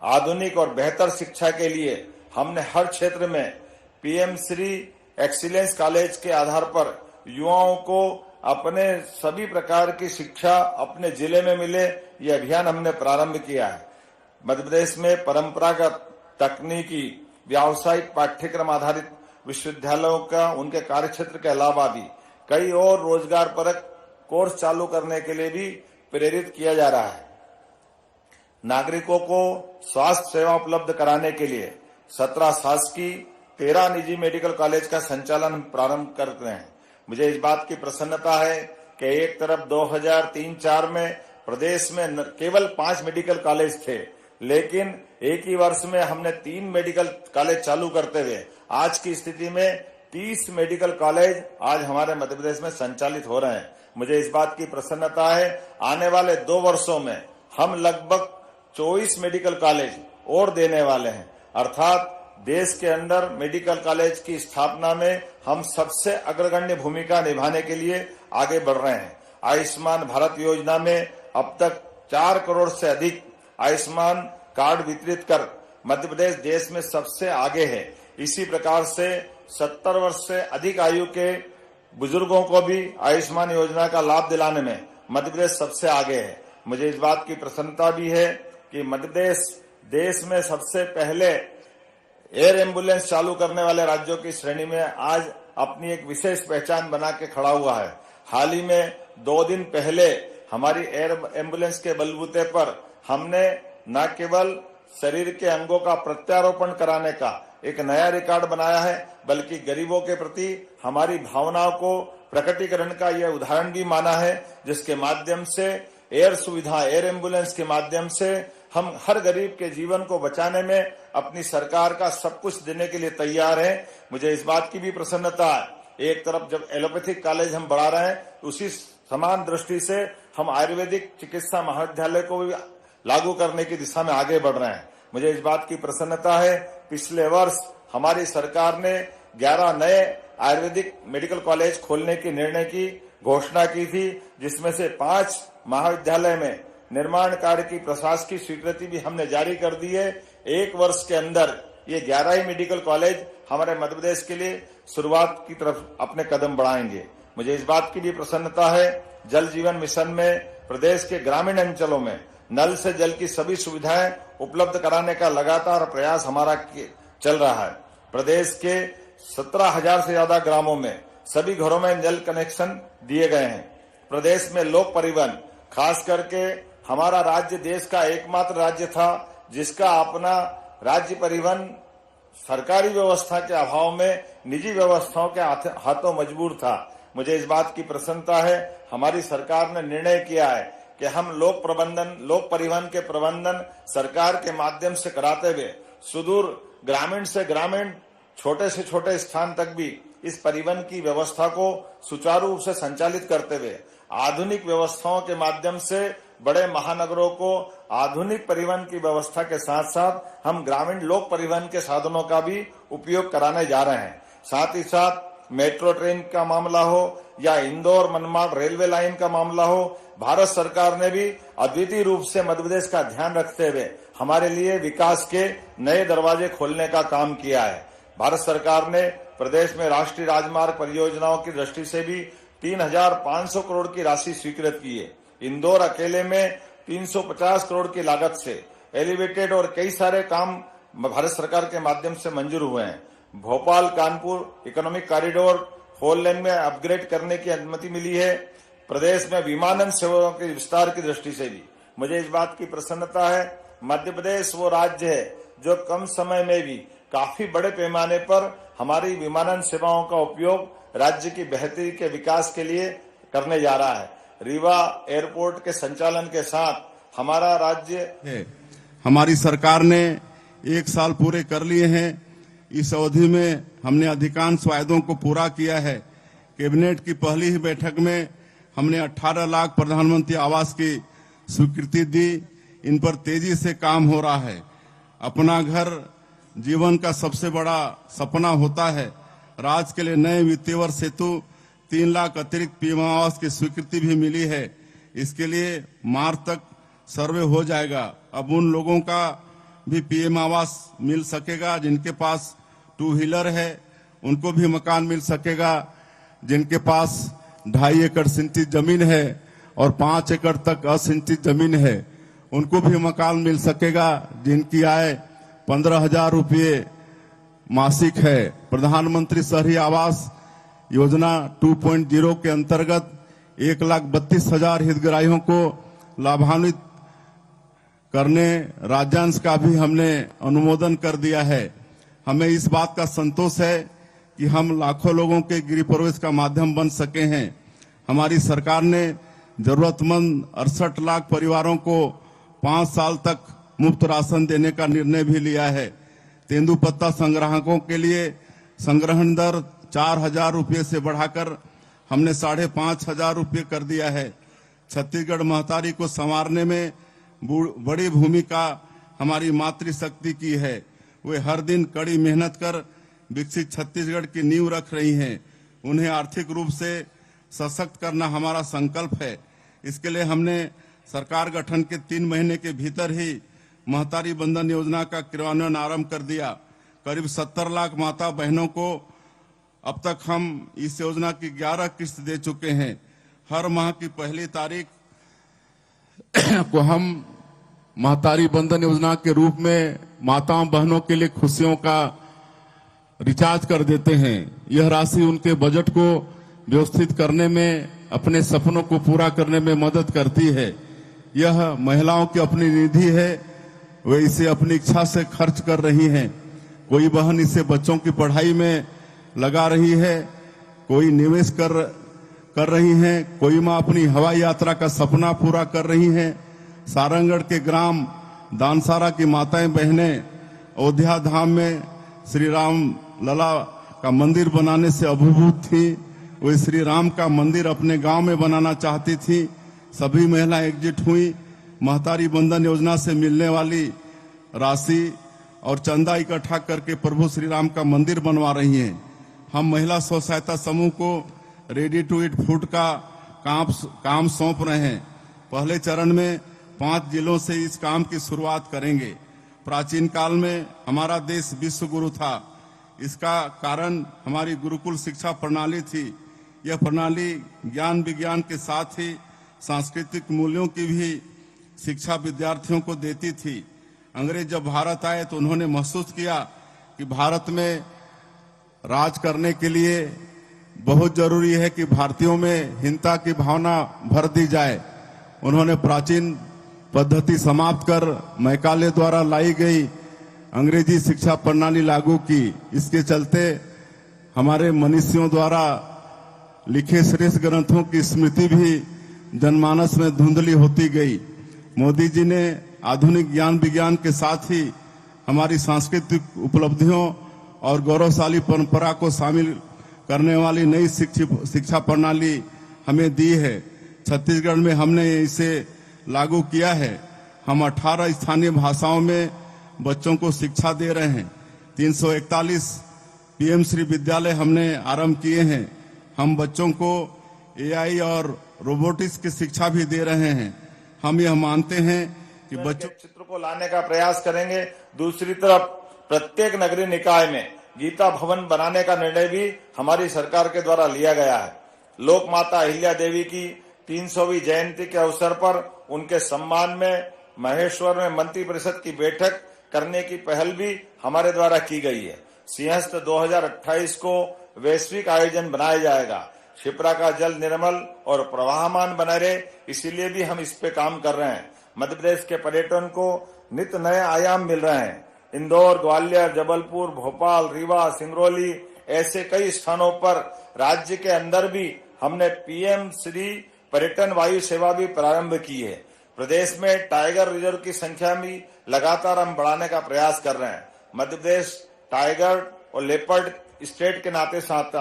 Speaker 5: आधुनिक और बेहतर शिक्षा के लिए हमने हर क्षेत्र में पीएम श्री एक्सीलेंस कॉलेज के आधार पर युवाओं को अपने सभी प्रकार की शिक्षा अपने जिले में मिले, ये अभियान हमने प्रारंभ किया है। मध्य प्रदेश में परंपरागत तकनीकी व्यावसायिक पाठ्यक्रम आधारित विश्वविद्यालयों का उनके कार्यक्षेत्र के अलावा भी कई और रोजगार परक कोर्स चालू करने के लिए भी प्रेरित किया जा रहा है। नागरिकों को स्वास्थ्य सेवा उपलब्ध कराने के लिए 17 शासकीय 13 निजी मेडिकल कॉलेज का संचालन प्रारंभ कर रहे हैं। मुझे इस बात की प्रसन्नता है कि एक तरफ 2003-04 में प्रदेश में केवल 5 मेडिकल कॉलेज थे, लेकिन एक ही वर्ष में हमने 3 मेडिकल कॉलेज चालू करते हुए आज की स्थिति में 30 मेडिकल कॉलेज आज हमारे मध्य प्रदेश में संचालित हो रहे हैं। मुझे इस बात की प्रसन्नता है, आने वाले 2 वर्षों में हम लगभग 24 मेडिकल कॉलेज और देने वाले हैं, अर्थात देश के अंदर मेडिकल कॉलेज की स्थापना में हम सबसे अग्रगण्य भूमिका निभाने के लिए आगे बढ़ रहे हैं। आयुष्मान भारत योजना में अब तक 4 करोड़ से अधिक आयुष्मान कार्ड वितरित कर मध्य प्रदेश देश में सबसे आगे है। इसी प्रकार से 70 वर्ष से अधिक आयु के बुजुर्गों को भी आयुष्मान योजना का लाभ दिलाने में मध्य प्रदेश सबसे आगे है। मुझे इस बात की प्रसन्नता भी है कि मध्य प्रदेश देश में सबसे पहले एयर एम्बुलेंस चालू करने वाले राज्यों की श्रेणी में आज अपनी एक विशेष पहचान बना के खड़ा हुआ है। हाल ही में 2 दिन पहले हमारी एयर एम्बुलेंस के बलबूते पर हमने न केवल शरीर के अंगों का प्रत्यारोपण कराने का एक नया रिकॉर्ड बनाया है, बल्कि गरीबों के प्रति हमारी भावनाओं को प्रकटीकरण का यह उदाहरण भी माना है, जिसके माध्यम से एयर सुविधा, एयर एम्बुलेंस के माध्यम से हम हर गरीब के जीवन को बचाने में अपनी सरकार का सब कुछ देने के लिए तैयार हैं। मुझे इस बात की भी प्रसन्नता है, एक तरफ जब एलोपैथिक कॉलेज हम बढ़ा रहे हैं, उसी समान दृष्टि से हम आयुर्वेदिक चिकित्सा महाविद्यालय को भी लागू करने की दिशा में आगे बढ़ रहे हैं। मुझे इस बात की प्रसन्नता है, पिछले वर्ष हमारी सरकार ने 11 नए आयुर्वेदिक मेडिकल कॉलेज खोलने की निर्णय की घोषणा की थी, जिसमें से 5 महाविद्यालय में निर्माण कार्य की प्रशासकीय स्वीकृति भी हमने जारी कर दी है। 1 वर्ष के अंदर ये 11 ही मेडिकल कॉलेज हमारे मध्य प्रदेश के लिए शुरुआत की तरफ अपने कदम बढ़ाएंगे। मुझे इस बात की भी प्रसन्नता है, जल जीवन मिशन में प्रदेश के ग्रामीण अंचलों में नल से जल की सभी सुविधाएं उपलब्ध कराने का लगातार प्रयास हमारा चल रहा है। प्रदेश के 17,000 से ज्यादा ग्रामों में सभी घरों में जल कनेक्शन दिए गए हैं। प्रदेश में लोक परिवहन, खास करके हमारा राज्य देश का एकमात्र राज्य था जिसका अपना राज्य परिवहन सरकारी व्यवस्था के अभाव में निजी व्यवस्थाओं के हाथों मजबूर था। मुझे इस बात की प्रसन्नता है, हमारी सरकार ने निर्णय किया है कि हम लोक परिवहन के प्रबंधन सरकार के माध्यम से कराते हुए सुदूर ग्रामीण से ग्रामीण, छोटे से छोटे स्थान तक भी इस परिवहन की व्यवस्था को सुचारू रूप से संचालित करते हुए आधुनिक व्यवस्थाओं के माध्यम से बड़े महानगरों को आधुनिक परिवहन की व्यवस्था के साथ साथ हम ग्रामीण लोक परिवहन के साधनों का भी उपयोग कराने जा रहे हैं। साथ ही साथ मेट्रो ट्रेन का मामला हो या इंदौर मनमाड़ रेलवे लाइन का मामला हो, भारत सरकार ने भी अद्वितीय रूप से मध्य प्रदेश का ध्यान रखते हुए हमारे लिए विकास के नए दरवाजे खोलने का काम किया है। भारत सरकार ने प्रदेश में राष्ट्रीय राजमार्ग परियोजनाओं की दृष्टि से भी 3,500 करोड़ की राशि स्वीकृत की है। इंदौर अकेले में 350 करोड़ की लागत से एलिवेटेड और कई सारे काम भारत सरकार के माध्यम से मंजूर हुए हैं। भोपाल कानपुर इकोनॉमिक कॉरिडोर 4 लेन में अपग्रेड करने की अनुमति मिली है। प्रदेश में विमानन सेवाओं के विस्तार की दृष्टि से भी मुझे इस बात की प्रसन्नता है। मध्य प्रदेश वो राज्य है जो कम समय में भी काफी बड़े पैमाने पर हमारी विमानन सेवाओं का उपयोग राज्य की बेहतरी के विकास के लिए करने जा रहा है। रीवा एयरपोर्ट के संचालन के साथ हमारा राज्य
Speaker 6: है। हमारी सरकार ने 1 साल पूरे कर लिए हैं। इस अवधि में हमने अधिकांश वायदों को पूरा किया है। कैबिनेट की पहली ही बैठक में हमने 18 लाख प्रधानमंत्री आवास की स्वीकृति दी। इन पर तेजी से काम हो रहा है। अपना घर जीवन का सबसे बड़ा सपना होता है। राज्य के लिए नए वित्तीय वर्ष हेतु 3 लाख अतिरिक्त पीएम आवास की स्वीकृति भी मिली है। इसके लिए मार्च तक सर्वे हो जाएगा। अब उन लोगों का भी पीएम आवास मिल सकेगा जिनके पास 2 व्हीलर है, उनको भी मकान मिल सकेगा। जिनके पास 2.5 एकड़ सिंचित जमीन है और 5 एकड़ तक असिंचित जमीन है, उनको भी मकान मिल सकेगा। जिनकी आय 15,000 रुपये मासिक है। प्रधानमंत्री शहरी आवास योजना 2.0 के अंतर्गत 1,32,000 हितग्राहियों को लाभान्वित करने राज्यांश का भी हमने अनुमोदन कर दिया है। हमें इस बात का संतोष है कि हम लाखों लोगों के गृह प्रवेश का माध्यम बन सके हैं। हमारी सरकार ने जरूरतमंद 68 लाख परिवारों को 5 साल तक मुफ्त राशन देने का निर्णय भी लिया है। तेंदुपत्ता संग्राहकों के लिए संग्रहण दर 4,000 रुपये से बढ़ाकर हमने 5,500 रुपये कर दिया है। छत्तीसगढ़ महतारी को संवारने में बड़ी भूमिका हमारी मातृशक्ति की है। वे हर दिन कड़ी मेहनत कर विकसित छत्तीसगढ़ की नींव रख रही हैं। उन्हें आर्थिक रूप से सशक्त करना हमारा संकल्प है। इसके लिए हमने सरकार गठन के 3 महीने के भीतर ही महतारी बंधन योजना का क्रियान्वयन आरंभ कर दिया। करीब 70 लाख माता बहनों को अब तक हम इस योजना की 11 किस्त दे चुके हैं। हर माह की पहली तारीख को हम महतारी बंधन योजना के रूप में माताओं बहनों के लिए खुशियों का रिचार्ज कर देते हैं। यह राशि उनके बजट को व्यवस्थित करने में, अपने सपनों को पूरा करने में मदद करती है। यह महिलाओं की अपनी निधि है। वे इसे अपनी इच्छा से खर्च कर रही हैं। कोई बहन इसे बच्चों की पढ़ाई में लगा रही है, कोई निवेश कर रही हैं, कोई माँ अपनी हवाई यात्रा का सपना पूरा कर रही हैं। सारंगगढ़ के ग्राम दानसारा की माताएं बहनें अयोध्या धाम में श्री राम लला का मंदिर बनाने से अभिभूत थी। वे श्री राम का मंदिर अपने गांव में बनाना चाहती थी। सभी महिलाएं एकजुट हुई। महतारी बंधन योजना से मिलने वाली राशि और चंदा इकट्ठा करके प्रभु श्री राम का मंदिर बनवा रही हैं। हम महिला स्व सहायता समूह को रेडी टू ईट फूड का काम सौंप रहे हैं। पहले चरण में 5 जिलों से इस काम की शुरुआत करेंगे। प्राचीन काल में हमारा देश विश्व गुरु था। इसका कारण हमारी गुरुकुल शिक्षा प्रणाली थी। यह प्रणाली ज्ञान विज्ञान के साथ ही सांस्कृतिक मूल्यों की भी शिक्षा विद्यार्थियों को देती थी। अंग्रेज जब भारत आए तो उन्होंने महसूस किया कि भारत में राज करने के लिए बहुत जरूरी है कि भारतीयों में हिंसा की भावना भर दी जाए। उन्होंने प्राचीन पद्धति समाप्त कर मैकाले द्वारा लाई गई अंग्रेजी शिक्षा प्रणाली लागू की। इसके चलते हमारे मनीषियों द्वारा लिखे श्रेष्ठ ग्रंथों की स्मृति भी जनमानस में धुंधली होती गई। मोदी जी ने आधुनिक ज्ञान विज्ञान के साथ ही हमारी सांस्कृतिक उपलब्धियों और गौरवशाली परंपरा को शामिल करने वाली नई शिक्षा प्रणाली हमें दी है। छत्तीसगढ़ में हमने इसे लागू किया है। हम 18 स्थानीय भाषाओं में बच्चों को शिक्षा दे रहे हैं। 341 पीएम श्री विद्यालय हमने आरंभ किए हैं। हम बच्चों को एआई और रोबोटिक्स की शिक्षा भी दे रहे हैं। हम यह मानते हैं कि बच्चों
Speaker 5: चित्र को लाने का प्रयास करेंगे। दूसरी तरफ प्रत्येक नगरीय निकाय में गीता भवन बनाने का निर्णय भी हमारी सरकार के द्वारा लिया गया है। लोक माता अहिल्या देवी की 300वीं जयंती के अवसर पर उनके सम्मान में महेश्वर में मंत्री परिषद की बैठक करने की पहल भी हमारे द्वारा की गई है। सिंहस्थ 2028 को वैश्विक आयोजन बनाया जाएगा। क्षिप्रा का जल निर्मल और प्रवाहमान बना रहे, इसीलिए भी हम इस पे काम कर रहे हैं। मध्य प्रदेश के पर्यटन को नित नए आयाम मिल रहे हैं। इंदौर, ग्वालियर, जबलपुर, भोपाल, रीवा, सिंगरौली ऐसे कई स्थानों पर राज्य के अंदर भी हमने पीएम श्री पर्यटन वायु सेवा भी प्रारंभ की है। प्रदेश में टाइगर रिजर्व की संख्या भी लगातार हम बढ़ाने का प्रयास कर रहे हैं। मध्य प्रदेश टाइगर और लेपर्ड स्टेट के नाते साथ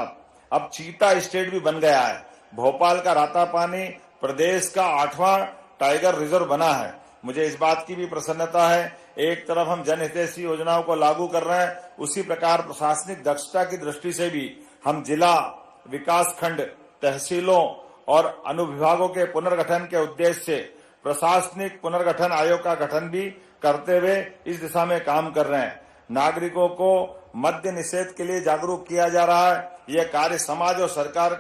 Speaker 5: अब चीता स्टेट भी बन गया है। भोपाल का रातापानी प्रदेश का 8वां टाइगर रिजर्व बना है। मुझे इस बात की भी प्रसन्नता है, एक तरफ हम जनहितैषी योजनाओं को लागू कर रहे हैं, उसी प्रकार प्रशासनिक दक्षता की दृष्टि से भी हम जिला, विकास खंड, तहसीलों और अनुविभागों के पुनर्गठन के उद्देश्य से प्रशासनिक पुनर्गठन आयोग का गठन भी करते हुए इस दिशा में काम कर रहे हैं। नागरिकों को मद्य निषेध के लिए जागरूक किया जा रहा है। यह कार्य समाज और सरकार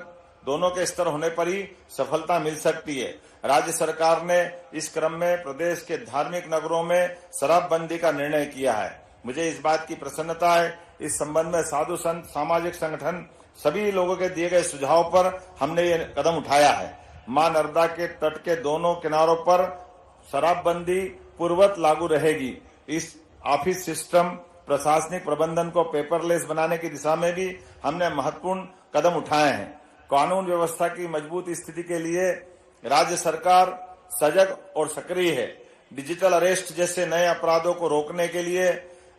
Speaker 5: दोनों के स्तर होने पर ही सफलता मिल सकती है। राज्य सरकार ने इस क्रम में प्रदेश के धार्मिक नगरों में शराबबंदी का निर्णय किया है। मुझे इस बात की प्रसन्नता है, इस संबंध में साधु संत, सामाजिक संगठन सभी लोगों के दिए गए सुझाव पर हमने ये कदम उठाया है। मां नर्मदा के तट के दोनों किनारों पर शराबबंदी पूर्ववत लागू रहेगी। इस ऑफिस सिस्टम प्रशासनिक प्रबंधन को पेपरलेस बनाने की दिशा में भी हमने महत्वपूर्ण कदम उठाए हैं। कानून व्यवस्था की मजबूत स्थिति के लिए राज्य सरकार सजग और सक्रिय है। डिजिटल अरेस्ट जैसे नए अपराधों को रोकने के लिए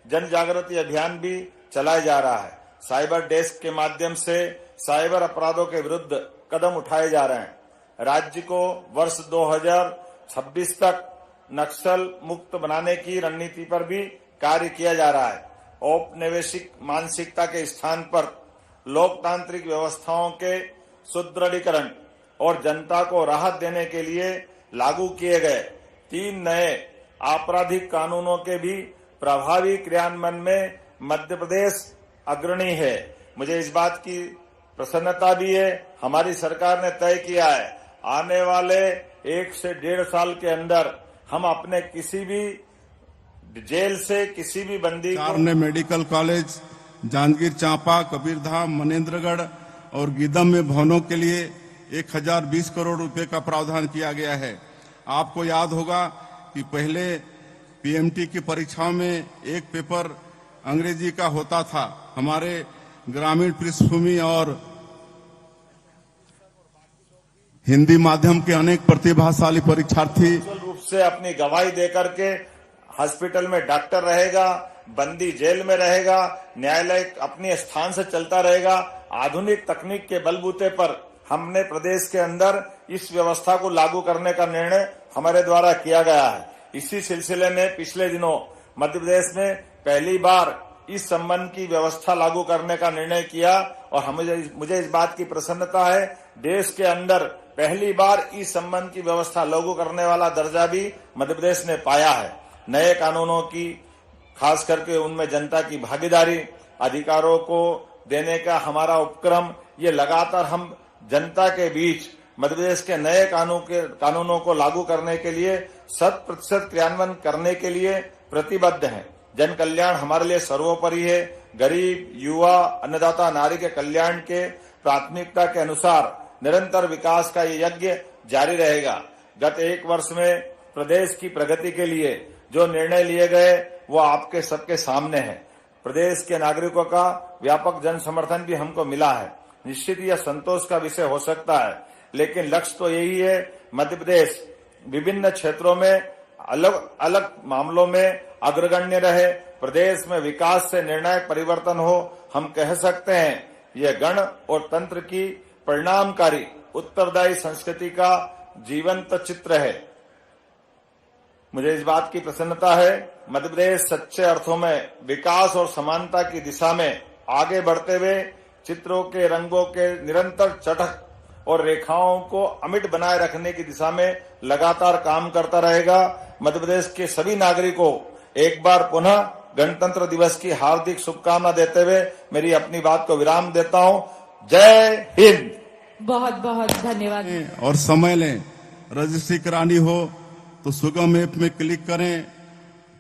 Speaker 5: जन जागृति अभियान भी चलाया जा रहा है। साइबर डेस्क के माध्यम से साइबर अपराधों के विरुद्ध कदम उठाए जा रहे हैं। राज्य को वर्ष 2026 तक नक्सल मुक्त बनाने की रणनीति पर भी कार्य किया जा रहा है। औपनिवेशिक मानसिकता के स्थान पर लोकतांत्रिक व्यवस्थाओं के सुदृढ़ीकरण और जनता को राहत देने के लिए लागू किए गए 3 नए आपराधिक कानूनों के भी प्रभावी क्रियान्वयन में मध्य प्रदेश अग्रणी है। मुझे इस बात की प्रसन्नता भी है, हमारी सरकार ने तय किया है आने वाले 1 से 1.5 साल के अंदर हम अपने किसी भी जेल से किसी भी बंदी
Speaker 6: सरकार ने मेडिकल कॉलेज, जांजगीर चांपा, कबीरधाम, मनेन्द्रगढ़ और गीदम में भवनों के लिए 1020 करोड़ रुपए का प्रावधान किया गया है। आपको याद होगा कि पहले पीएमटी की परीक्षाओं में एक पेपर अंग्रेजी का होता था। हमारे ग्रामीण पृष्ठभूमि और हिंदी माध्यम के अनेक प्रतिभाशाली परीक्षार्थी
Speaker 5: रूप से अपनी गवाही देकर के हॉस्पिटल में डॉक्टर रहेगा, बंदी जेल में रहेगा, न्यायालय अपने स्थान से चलता रहेगा। आधुनिक तकनीक के बलबूते पर हमने प्रदेश के अंदर इस व्यवस्था को लागू करने का निर्णय हमारे द्वारा किया गया है। इसी सिलसिले में पिछले दिनों मध्य प्रदेश में पहली बार इस संबंध की व्यवस्था लागू करने का निर्णय किया और मुझे इस बात की प्रसन्नता है, देश के अंदर पहली बार इस संबंध की व्यवस्था लागू करने वाला दर्जा भी मध्य प्रदेश ने पाया है। नए कानूनों की खास करके उनमें जनता की भागीदारी, अधिकारों को देने का हमारा उपक्रम, ये लगातार हम जनता के बीच मध्य प्रदेश के नए कानूनों को लागू करने के लिए 100% क्रियान्वयन करने के लिए प्रतिबद्ध हैं। जन कल्याण हमारे लिए सर्वोपरि है। गरीब, युवा, अन्नदाता, नारी के कल्याण के प्राथमिकता के अनुसार निरंतर विकास का ये यज्ञ जारी रहेगा। गत 1 वर्ष में प्रदेश की प्रगति के लिए जो निर्णय लिए गए वो आपके सबके सामने है। प्रदेश के नागरिकों का व्यापक जन समर्थन भी हमको मिला है। निश्चित यह संतोष का विषय हो सकता है, लेकिन लक्ष्य तो यही है, मध्य प्रदेश विभिन्न क्षेत्रों में अलग अलग मामलों में अग्रगण्य रहे, प्रदेश में विकास से निर्णायक परिवर्तन हो। हम कह सकते हैं यह गण और तंत्र की परिणामकारी उत्तरदायी संस्कृति का जीवंत चित्र है। मुझे इस बात की प्रसन्नता है, मध्य प्रदेश सच्चे अर्थों में विकास और समानता की दिशा में आगे बढ़ते हुए चित्रों के रंगों के निरंतर चटक और रेखाओं को अमिट बनाए रखने की दिशा में लगातार काम करता रहेगा। मध्य प्रदेश के सभी नागरिकों एक बार पुनः गणतंत्र दिवस की हार्दिक शुभकामना देते हुए मेरी अपनी बात को विराम देता हूं। जय हिंद।
Speaker 4: बहुत बहुत धन्यवाद।
Speaker 6: और समय लें। रजिस्ट्री करानी हो तो सुगम ऐप में क्लिक करें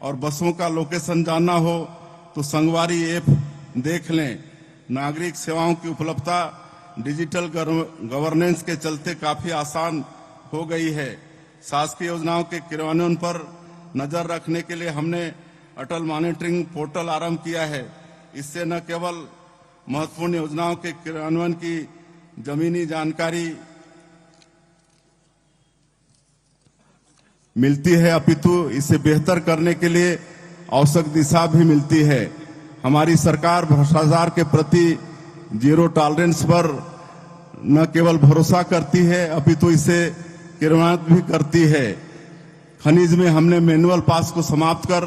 Speaker 6: और बसों का लोकेशन जानना हो तो संगवारी ऐप देख लें। नागरिक सेवाओं की उपलब्धता डिजिटल गवर्नेंस के चलते काफी आसान हो गई है। शासकीय योजनाओं के क्रियान्वयन पर नजर रखने के लिए हमने अटल मॉनिटरिंग पोर्टल आरंभ किया है। इससे न केवल महत्वपूर्ण योजनाओं के क्रियान्वयन की जमीनी जानकारी मिलती है, अपितु इसे बेहतर करने के लिए आवश्यक दिशा भी मिलती है। हमारी सरकार भ्रष्टाचार के प्रति जीरो टॉलरेंस पर न केवल भरोसा करती है, अपितु इसे क्रियान्वित भी करती है। खनिज में हमने मैनुअल पास को समाप्त कर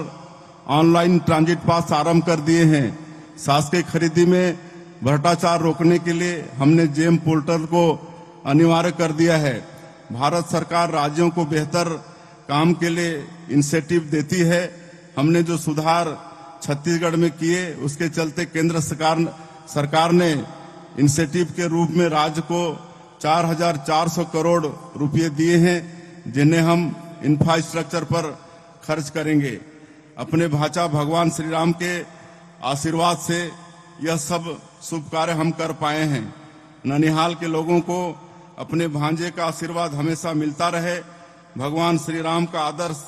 Speaker 6: ऑनलाइन ट्रांजिट पास आरंभ कर दिए हैं। शासकीय खरीदी में भ्रष्टाचार रोकने के लिए हमने जेम पोर्टल को अनिवार्य कर दिया है। भारत सरकार राज्यों को बेहतर काम के लिए इंसेंटिव देती है। हमने जो सुधार छत्तीसगढ़ में किए उसके चलते केंद्र सरकार ने इंसेंटिव के रूप में राज्य को 4,400 करोड़ रुपए दिए हैं, जिन्हें हम इंफ्रास्ट्रक्चर पर खर्च करेंगे। अपने भाचा भगवान श्री राम के आशीर्वाद से यह सब शुभ कार्य हम कर पाए हैं। ननिहाल के लोगों को अपने भांजे का आशीर्वाद हमेशा मिलता रहे। भगवान श्री राम का आदर्श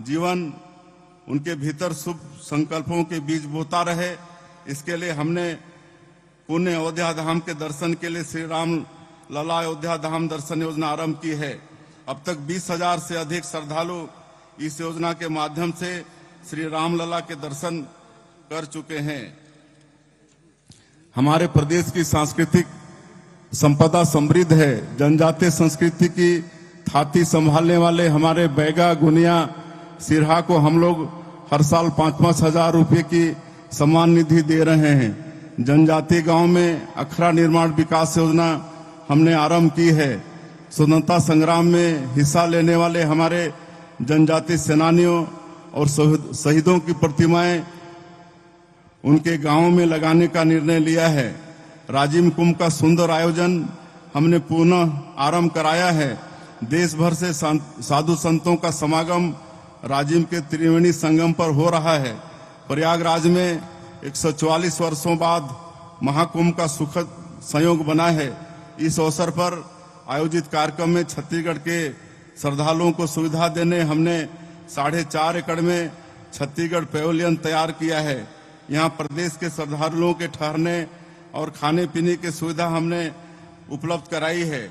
Speaker 6: जीवन उनके भीतर शुभ संकल्पों के बीज बोता रहे। इसके लिए हमने पुण्य अयोध्या धाम के दर्शन के लिए श्री राम लला अयोध्या धाम दर्शन योजना आरंभ की है। अब तक 20,000 से अधिक श्रद्धालु इस योजना के माध्यम से श्री राम लला के दर्शन कर चुके हैं। हमारे प्रदेश की सांस्कृतिक संपदा समृद्ध है। जनजातीय संस्कृति की थाती संभालने वाले हमारे बैगा, गुनिया, सिरहा को हम लोग हर साल 5-5 हजार रुपए की सम्मान निधि दे रहे हैं। जनजातीय गांव में अखरा निर्माण विकास योजना हमने आरंभ की है। स्वतंत्रता संग्राम में हिस्सा लेने वाले हमारे जनजातीय सेनानियों और शहीदों की प्रतिमाएं उनके गांवों में लगाने का निर्णय लिया है। राजिम कुंभ का सुंदर आयोजन हमने पुनः आरंभ कराया है। देश भर से साधु संतों का समागम राजिम के त्रिवेणी संगम पर हो रहा है। प्रयागराज में 144 वर्षों बाद महाकुंभ का सुखद संयोग बना है। इस अवसर पर आयोजित कार्यक्रम में छत्तीसगढ़ के श्रद्धालुओं को सुविधा देने हमने 4.5 एकड़ में छत्तीसगढ़ पैवेलियन तैयार किया है। यहाँ प्रदेश के श्रद्धालुओं के ठहरने और खाने पीने की सुविधा हमने उपलब्ध कराई है।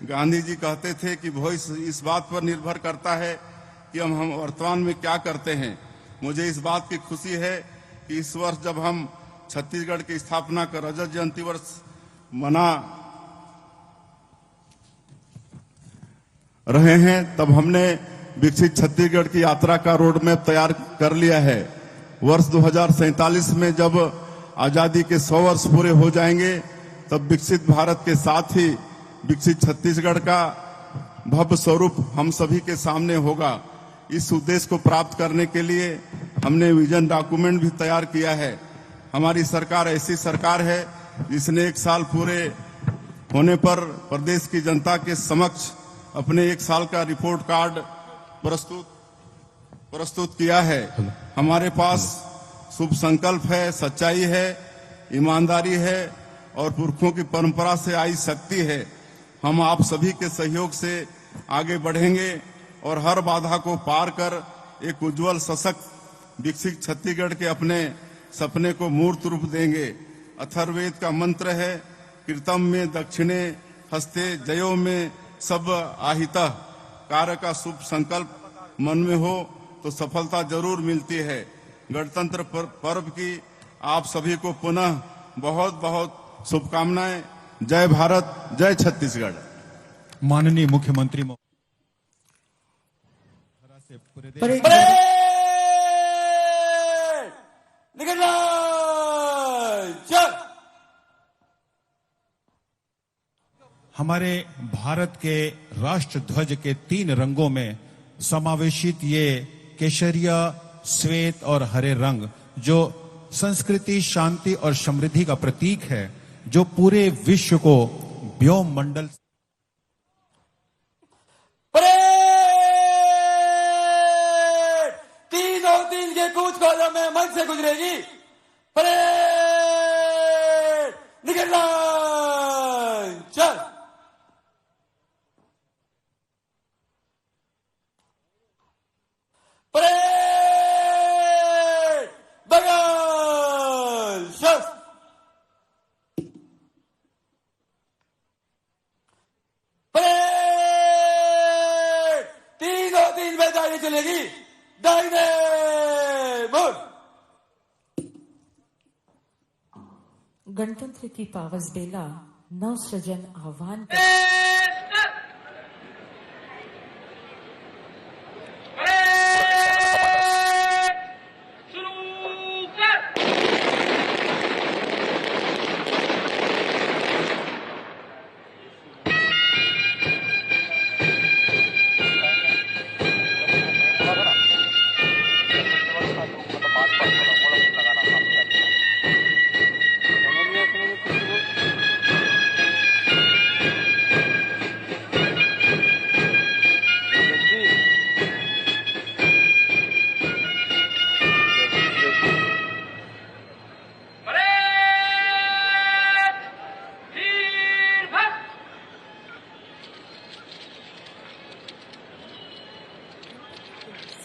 Speaker 6: गांधी जी कहते थे कि भविष्य इस बात पर निर्भर करता है कि हम वर्तमान में क्या करते हैं। मुझे इस बात की खुशी है कि इस वर्ष जब हम छत्तीसगढ़ की स्थापना का रजत जयंती वर्ष मना रहे हैं, तब हमने विकसित छत्तीसगढ़ की यात्रा का रोड मैप तैयार कर लिया है। वर्ष 2047 में जब आजादी के 100 वर्ष पूरे हो जाएंगे, तब विकसित भारत के साथ ही विकसित छत्तीसगढ़ का भव्य स्वरूप हम सभी के सामने होगा। इस उद्देश्य को प्राप्त करने के लिए हमने विजन डॉक्यूमेंट भी तैयार किया है। हमारी सरकार ऐसी सरकार है जिसने 1 साल पूरे होने पर प्रदेश की जनता के समक्ष अपने 1 साल का रिपोर्ट कार्ड प्रस्तुत किया है। हमारे पास शुभ संकल्प है, सच्चाई है, ईमानदारी है और पुरखों की परंपरा से आई शक्ति है। हम आप सभी के सहयोग से आगे बढ़ेंगे और हर बाधा को पार कर एक उज्जवल, सशक्त, विकसित छत्तीसगढ़ के अपने सपने को मूर्त रूप देंगे। अथर्ववेद का मंत्र है, कृतम में दक्षिणे हस्ते जयो में सब आहिता। कार्य का शुभ संकल्प मन में हो तो सफलता जरूर मिलती है। गणतंत्र पर्व की आप सभी को पुनः बहुत बहुत शुभकामनाएं। जय भारत, जय छत्तीसगढ़।
Speaker 3: माननीय मुख्यमंत्री हमारे भारत के राष्ट्र ध्वज के 3 रंगों में समावेशित ये केसरिया, श्वेत और हरे रंग, जो संस्कृति, शांति और समृद्धि का प्रतीक है, जो पूरे विश्व को व्योम मंडल
Speaker 7: परेड 3 और 3 के कूच कॉलम में मंच से गुजरेगी। परेड निकलना चल। परेड बगल शस्त्र। परेड 3 और 3 में दाहिने चलेगी। दाहिने मुड़।
Speaker 4: गणतंत्र की पावस बेला नव सृजन आह्वान कर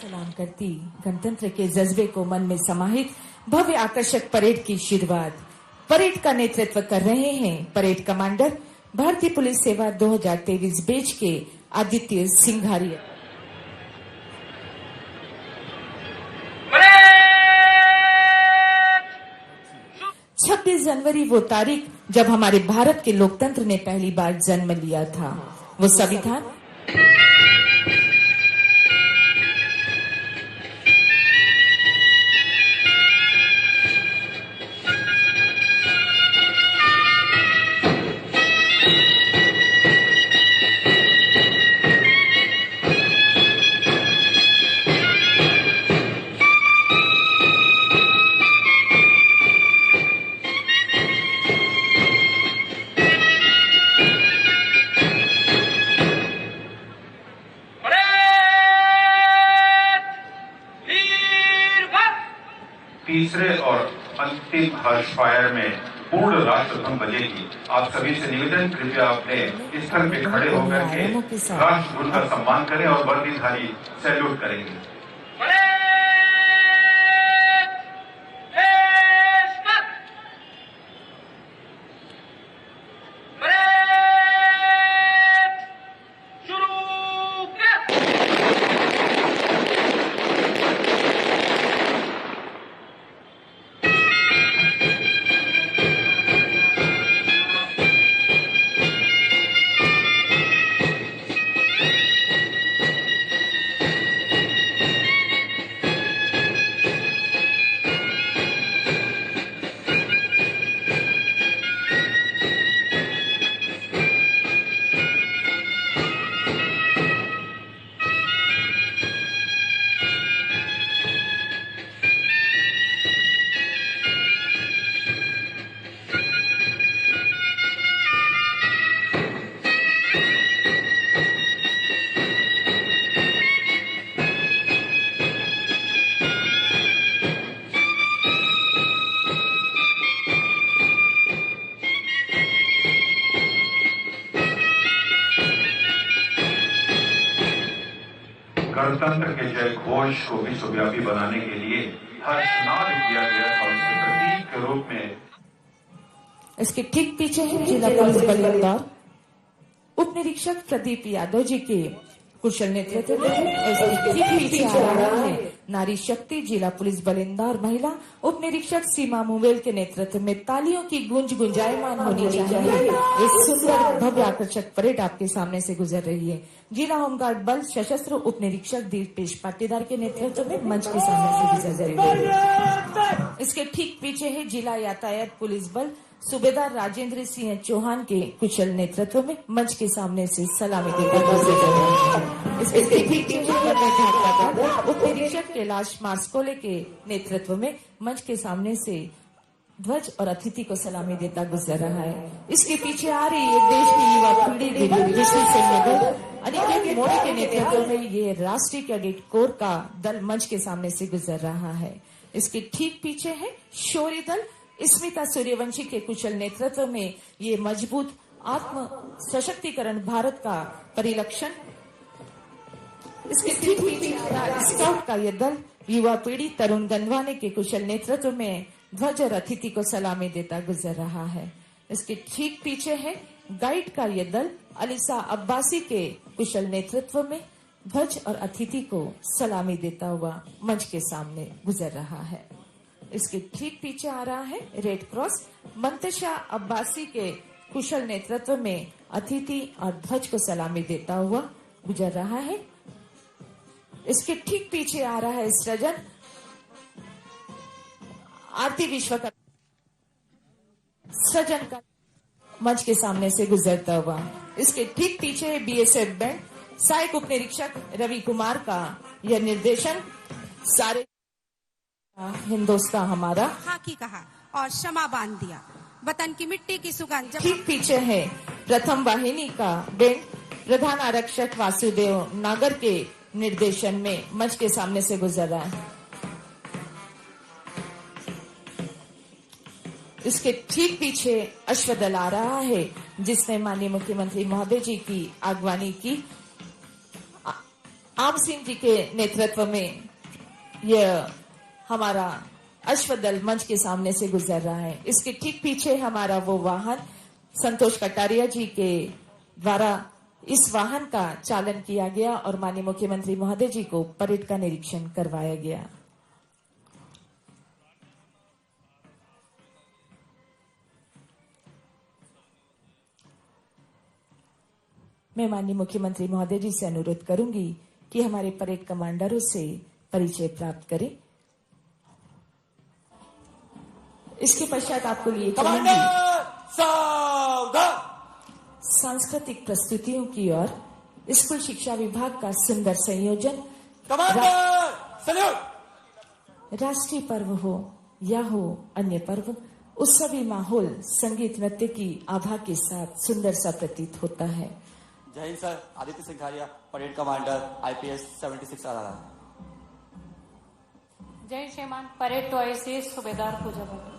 Speaker 4: सलाम करती गणतंत्र के जज्बे को मन में समाहित भव्य आकर्षक परेड की शुरुआत। परेड का नेतृत्व कर रहे हैं परेड कमांडर भारतीय पुलिस सेवा 2023 बैच के आदित्य सिंघारिया। 26 जनवरी वो तारीख जब हमारे भारत के लोकतंत्र ने पहली बार जन्म लिया था। वो संविधान
Speaker 3: तीसरे और अंतिम हर्ष फायर में पूर्ण राष्ट्रध्वज बजेगी। आप सभी से निवेदन, कृपया अपने स्थल पे खड़े होकर के राष्ट्रध्वज का सम्मान करें और वर्दीधारी सैल्यूट करेंगे। गणतंत्र के जय घोष को विश्वव्यापी बनाने के लिए हर्षनाद किया गया और उसके प्रतीक के रूप में
Speaker 4: इसके ठीक पीछे है जिला पुलिस बल इंदौर उप निरीक्षक प्रदीप यादव जी के कुशल नेतृत्व में। इसके ठीक पीछे आ रहा है नारी शक्ति जिला पुलिस बल इंदौर महिला उप निरीक्षक सीमा मुवेल के नेतृत्व में। तालियों की गूंज गुंजायमान होनी चाहिए। इस सुंदर भव्य आकर्षक परेड आपके सामने से गुजर रही है। जिला होमगार्ड बल सशस्त्र उप निरीक्षक दीपेश पाटीदार के नेतृत्व में मंच के सामने से गुजर रही है। इसके ठीक पीछे है जिला यातायात पुलिस बल सूबेदार राजेंद्र सिंह चौहान के कुशल नेतृत्व में मंच के सामने से सलामी देकर गुजर रहे हैं। इसके ठीक पीछे उप निरीक्षक कैलाश मार्सकोले के नेतृत्व में मंच के सामने से ध्वज और अतिथि को सलामी देता गुजर रहा है। इसके पीछे आ रही है देश की युवा पीढ़ी दिल्ली सैन्य दल अनिकेत मोदी के नेतृत्व में ये राष्ट्रीय कैडेट कोर का दल मंच के सामने से गुजर रहा है। इसके ठीक पीछे है शौर्य दल स्मिता सूर्यवंशी के कुशल नेतृत्व में ये मजबूत आत्म सशक्तिकरण भारत का परिलक्षण। इसके ठीक पीछे स्काउट का यह दल युवा पीढ़ी तरुण गंधवाने के कुशल नेतृत्व में ध्वज और अतिथि को सलामी देता गुजर रहा है। इसके ठीक पीछे है गाइड का यह दल अलीसा अब्बासी के कुशल नेतृत्व में ध्वज और अतिथि को सलामी देता हुआ मंच के सामने गुजर रहा है। इसके ठीक पीछे आ रहा है रेड क्रॉस मंतशा अब्बासी के कुशल नेतृत्व में अतिथि और ध्वज को सलामी देता हुआ गुजर रहा है। इसके ठीक पीछे आ रहा है सृजन आरती विश्वकर्मा सृजन का मंच के सामने से गुजरता हुआ। इसके ठीक पीछे है बीएसएफ बैंड सहायक उप निरीक्षक रवि कुमार का यह निर्देशन सारे हिंदुस्तान हमारा
Speaker 2: खाकी कहा और क्षमा बांध दिया। वतन की मिट्टी की सुगंध
Speaker 4: ठीक पीछे है प्रथम वाहिनी का बैंड प्रधान आरक्षक वासुदेव नागर के निर्देशन में मंच के सामने से गुजर रहा है। इसके ठीक पीछे अश्वदल आ रहा है जिसने माननीय मुख्यमंत्री महोदय जी की अगवानी की। आम सिंह जी के नेतृत्व में यह हमारा अश्वदल मंच के सामने से गुजर रहा है। इसके ठीक पीछे हमारा वो वाहन संतोष कटारिया जी के द्वारा इस वाहन का चालन किया गया और माननीय मुख्यमंत्री महोदय जी को परेड का निरीक्षण करवाया गया। मैं माननीय मुख्यमंत्री महोदय जी से अनुरोध करूंगी कि हमारे परेड कमांडरों से परिचय प्राप्त करें। इसके पश्चात आपको लिए चलेंगे सांस्कृतिक प्रस्तुतियों की ओर। स्कूल शिक्षा विभाग का सुंदर संयोजन राष्ट्रीय पर्व हो या हो अन्य पर्व उत्सवी माहौल संगीत नृत्य की आभा के साथ सुंदर सा प्रतीत होता है।
Speaker 8: जय Hind sir. Aditya Singhariya parade commander IPS 76 आ रहा है।
Speaker 9: जय श्रीमान परेड टू ICS सूबेदार पूजा भगत।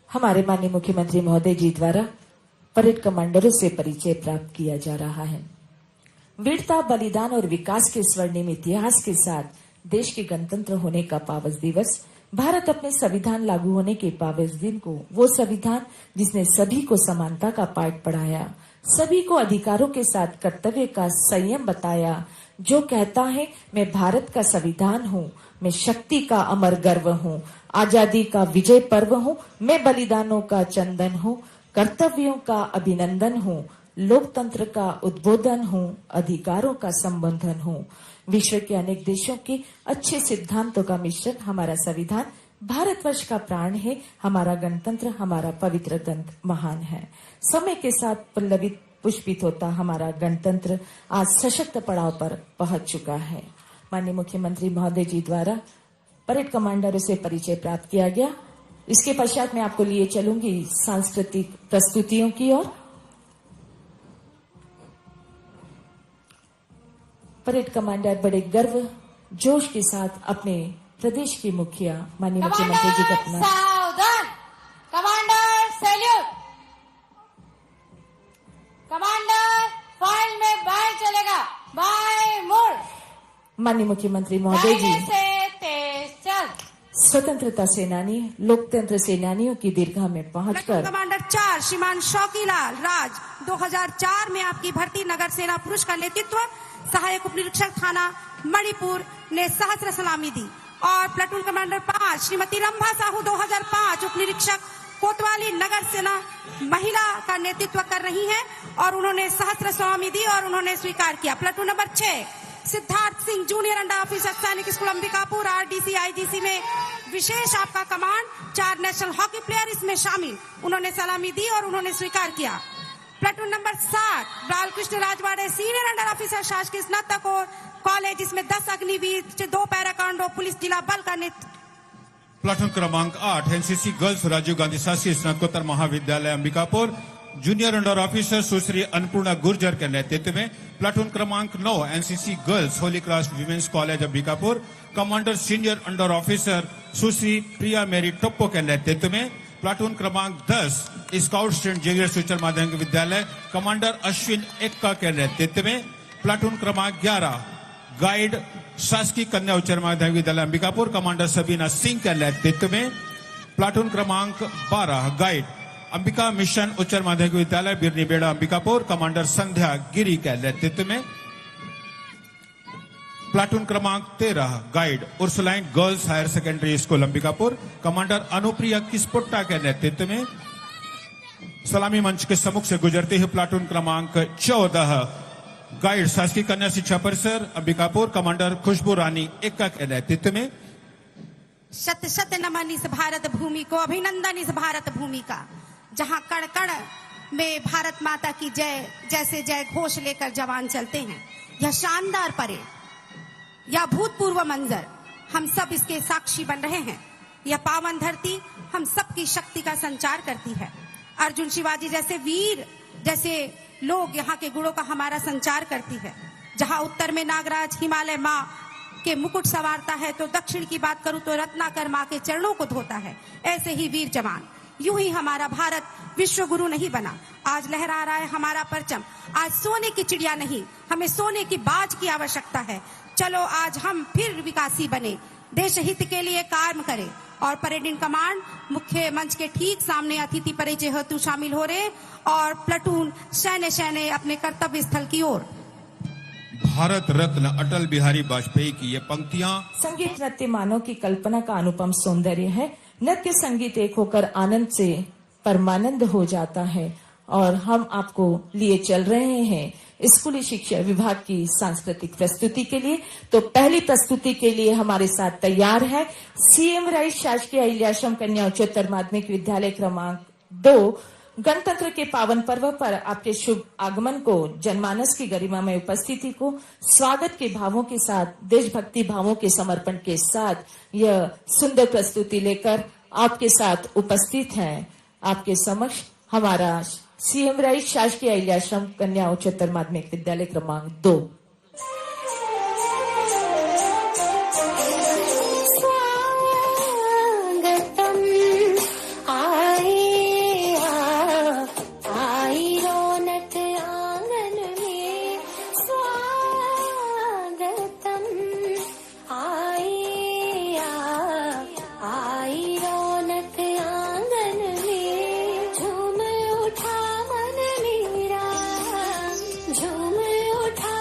Speaker 4: हमारे माननीय मुख्यमंत्री महोदय जी द्वारा परेड कमांडरों से परिचय प्राप्त किया जा रहा है। वीरता बलिदान और विकास के स्वर्णिम इतिहास के साथ देश के गणतंत्र होने का पावन दिवस, भारत अपने संविधान लागू होने के पावन दिन को, वो संविधान जिसने सभी को समानता का पाठ पढ़ाया, सभी को अधिकारों के साथ कर्तव्य का संयम बताया, जो कहता है मैं भारत का संविधान हूँ, मैं शक्ति का अमर गर्व हूँ, आजादी का विजय पर्व हूँ, मैं बलिदानों का चंदन हूँ, कर्तव्यों का अभिनंदन हूँ, लोकतंत्र का उद्बोधन हूँ, अधिकारों का संबंधन हूँ। विश्व के अनेक देशों के अच्छे सिद्धांतों का मिश्रण हमारा संविधान भारतवर्ष का प्राण है। हमारा गणतंत्र, हमारा पवित्र ग्रंथ महान है। समय के साथ पल्लवित पुष्पित होता हमारा गणतंत्र आज सशक्त पड़ाव पर पहुंच चुका है। माननीय मुख्यमंत्री महोदय जी द्वारा परेड कमांडरों से परिचय प्राप्त किया गया। इसके पश्चात मैं आपको लिए चलूंगी सांस्कृतिक प्रस्तुतियों की ओर। परेड कमांडर बड़े गर्व जोश के साथ अपने प्रदेश के मुखिया माननीय मुख्यमंत्री जी का अपना
Speaker 9: सावधान कमांडर सैल्यूट। कमांडर फाइल में बाएं चलेगा, बाएं मुड़।
Speaker 4: माननीय मुख्यमंत्री महोदय जी
Speaker 9: से तेज चल।
Speaker 4: स्वतंत्रता सेनानी लोकतंत्र सेनानियों की दीर्घा में पहुंचकर
Speaker 2: कमांडर 4 श्रीमान शौकीलाल राज 2004 में आपकी भर्ती नगर सेना पुरुष का नेतृत्व सहायक उप निरीक्षक थाना मणिपुर ने सहस्त्र सलामी दी। और प्लाटून कमांडर 5 श्रीमती रंभा साहू 2005 उप निरीक्षक कोतवाली नगर सेना महिला का नेतृत्व कर रही हैं और उन्होंने सहस्त्र सलामी दी और उन्होंने स्वीकार किया। Platoon number 6 Siddharth Singh junior under officer सैनिक स्कूल अंबिकापुर RDC IGC में विशेष आपका कमांड 4 नेशनल हॉकी प्लेयर इसमें शामिल, उन्होंने सलामी दी और उन्होंने स्वीकार किया। Platoon number 7 Balkrishna Rajwade senior under officer शासकीय स्नातक और कॉलेज, इसमें 10 अग्निवीर, 2 पैरा कमांडो पुलिस जिला बल का नेतृत्व।
Speaker 3: प्लाटून क्रमांक 8 एनसीसी गर्ल्स राजीव गांधी शासकीय स्नातकोत्तर महाविद्यालय Ambikapur, junior under officer Sushri Annapurna Gurjar के नेतृत्व में। प्लाटून क्रमांक 9 NCC girls Holy Cross women's college Ambikapur, commander senior under officer Sushri Priya Mary Toppo के नेतृत्व में। प्लाटून क्रमांक 10 स्काउट सेंट जेवियर्स उच्च माध्यमिक विद्यालय, कमांडर अश्विन एक्का के नेतृत्व में। प्लाटून क्रमांक 11 गाइड शासकीय कन्या उच्च माध्यमिक विद्यालय अंबिकापुर, कमांडर सबीना सिंह के नेतृत्व में। प्लाटून क्रमांक 12 गाइड अंबिका मिशन उच्च माध्यमिक विद्यालय बिरनीबेड़ा अंबिकापुर, कमांडर संध्या गिरी के नेतृत्व में। प्लाटून क्रमांक 13 guide Ursuline girls higher secondary school Ambikapur, commander Anupriya Kispotta के नेतृत्व में। सलामी मंच के सम्मुख से गुजरते हुए प्लाटून क्रमांक 14 गाइड शासकीय कन्या शिक्षा परिसर अंबिकापुर, कमांडर खुशबू रानी एक्का के नेतृत्व में।
Speaker 2: शत शत नमन इस भारत भूमि को, अभिनंदन इस भारत भूमि का, जहां कण कण में भारत माता की जय जैसे जय घोष लेकर जवान चलते हैं। यह शानदार परेड, यह भूतपूर्व मंजर, हम सब इसके साक्षी बन रहे हैं। यह पावन धरती हम सबकी शक्ति का संचार करती है। अर्जुन शिवाजी जैसे वीर, जैसे लोग यहाँ के गुणों का हमारा संचार करती है। जहाँ उत्तर में नागराज हिमालय माँ के मुकुट संवारता है, तो दक्षिण की बात करूं तो रत्नाकर माँ के चरणों को धोता है। ऐसे ही वीर जवान, यूं ही हमारा भारत विश्व गुरु नहीं बना, आज लहरा रहा है हमारा परचम। आज सोने की चिड़िया नहीं, हमें सोने की बाज की आवश्यकता है। चलो आज हम फिर विकासी बने, देश हित के लिए काम करें। और परेड इन कमांड मुख्य मंच के ठीक सामने अतिथि परिचय हेतु शामिल हो रहे और प्लाटून सैन्य सैन्य अपने कर्तव्य स्थल की ओर।
Speaker 3: भारत रत्न अटल बिहारी वाजपेयी की ये पंक्तियां।
Speaker 4: संगीत नृत्य मानव की कल्पना का अनुपम सौंदर्य है। नृत्य संगीत एक होकर आनंद से परमानंद हो जाता है। और हम आपको लिए चल रहे हैं स्कूली शिक्षा विभाग की सांस्कृतिक प्रस्तुति के लिए। तो पहली प्रस्तुति के लिए हमारे साथ तैयार है सीएम राइस शासकीय अहिल्याश्रम कन्या उच्चतर माध्यमिक विद्यालय क्रमांक 2। गणतंत्र के पावन पर्व पर आपके शुभ आगमन को, जनमानस की गरिमा में उपस्थिति को स्वागत के भावों के साथ, देशभक्ति भावों के समर्पण के साथ यह सुंदर प्रस्तुति लेकर आपके साथ उपस्थित हैं। आपके समक्ष हमारा सीएम राइस शासकीय अहिल्याश्रम कन्या उच्चतर माध्यमिक विद्यालय क्रमांक 2।
Speaker 10: झूम उठा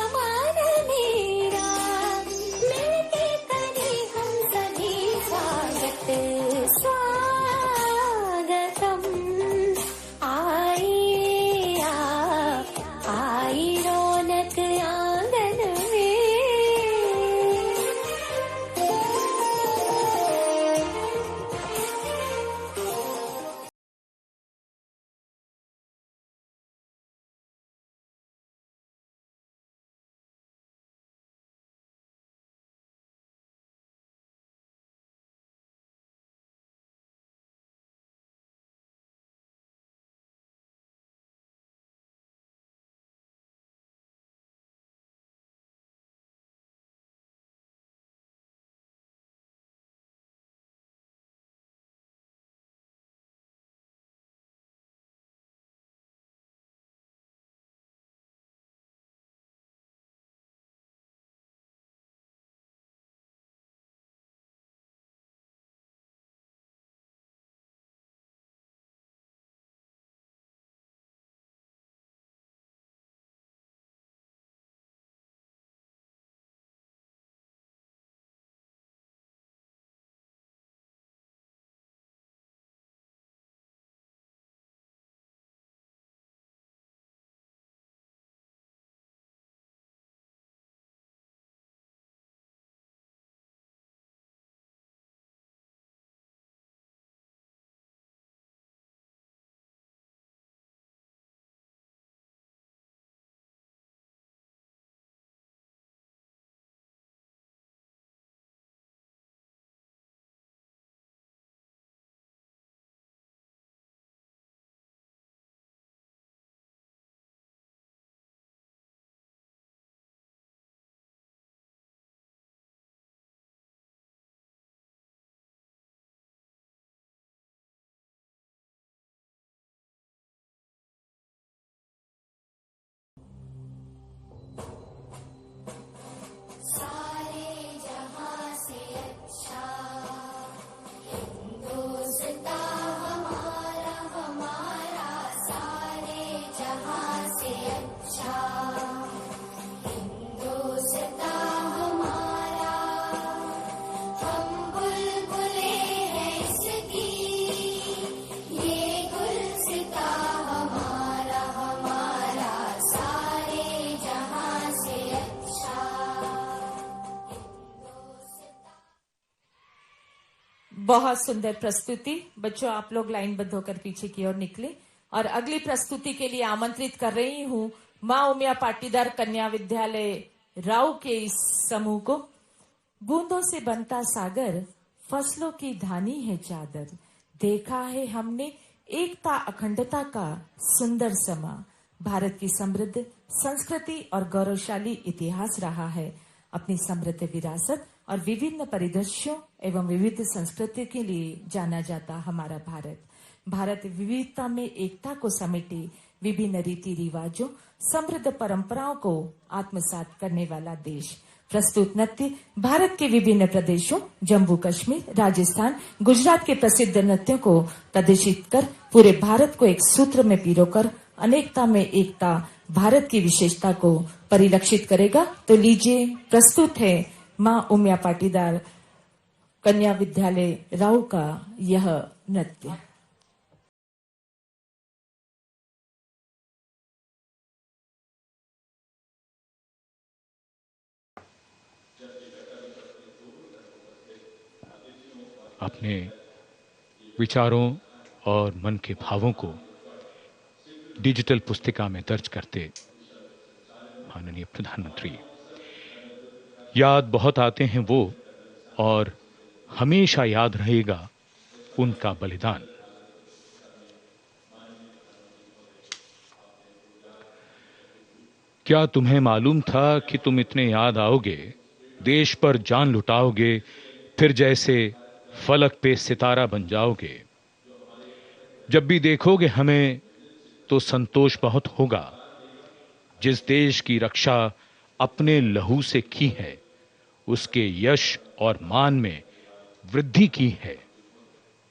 Speaker 4: बहुत सुंदर प्रस्तुति। बच्चों, आप लोग लाइनबद्ध होकर पीछे की ओर निकले और अगली प्रस्तुति के लिए आमंत्रित कर रही हूँ माँ उमिया पाटीदार कन्या विद्यालय राव के इस समूह को। बूंदों से बनता सागर, फसलों की धानी है चादर, देखा है हमने एकता अखंडता का सुंदर समा। भारत की समृद्ध संस्कृति और गौरवशाली इतिहास रहा है। अपनी समृद्ध विरासत और विभिन्न परिदृश्यों एवं विविध संस्कृति के लिए जाना जाता हमारा भारत। भारत विविधता में एकता को समेटे विभिन्न रीति रिवाजों, समृद्ध परंपराओं को आत्मसात करने वाला देश। प्रस्तुत नृत्य भारत के विभिन्न प्रदेशों जम्मू कश्मीर, राजस्थान, गुजरात के प्रसिद्ध नृत्यों को प्रदर्शित कर पूरे भारत को एक सूत्र में पिरोकर अनेकता में एकता भारत की विशेषता को परिलक्षित करेगा। तो लीजिए, प्रस्तुत है माँ उमिया पाटीदार कन्या विद्यालय राव का यह नृत्य।
Speaker 10: अपने विचारों और मन के भावों को डिजिटल पुस्तिका में दर्ज करते माननीय प्रधानमंत्री, याद बहुत आते हैं वो और हमेशा याद रहेगा उनका बलिदान। क्या तुम्हें मालूम था कि तुम इतने याद आओगे, देश पर जान लुटाओगे, फिर जैसे फलक पे सितारा बन जाओगे। जब भी देखोगे हमें तो संतोष बहुत होगा। जिस देश की रक्षा अपने लहू से की है, उसके यश और मान में वृद्धि की है,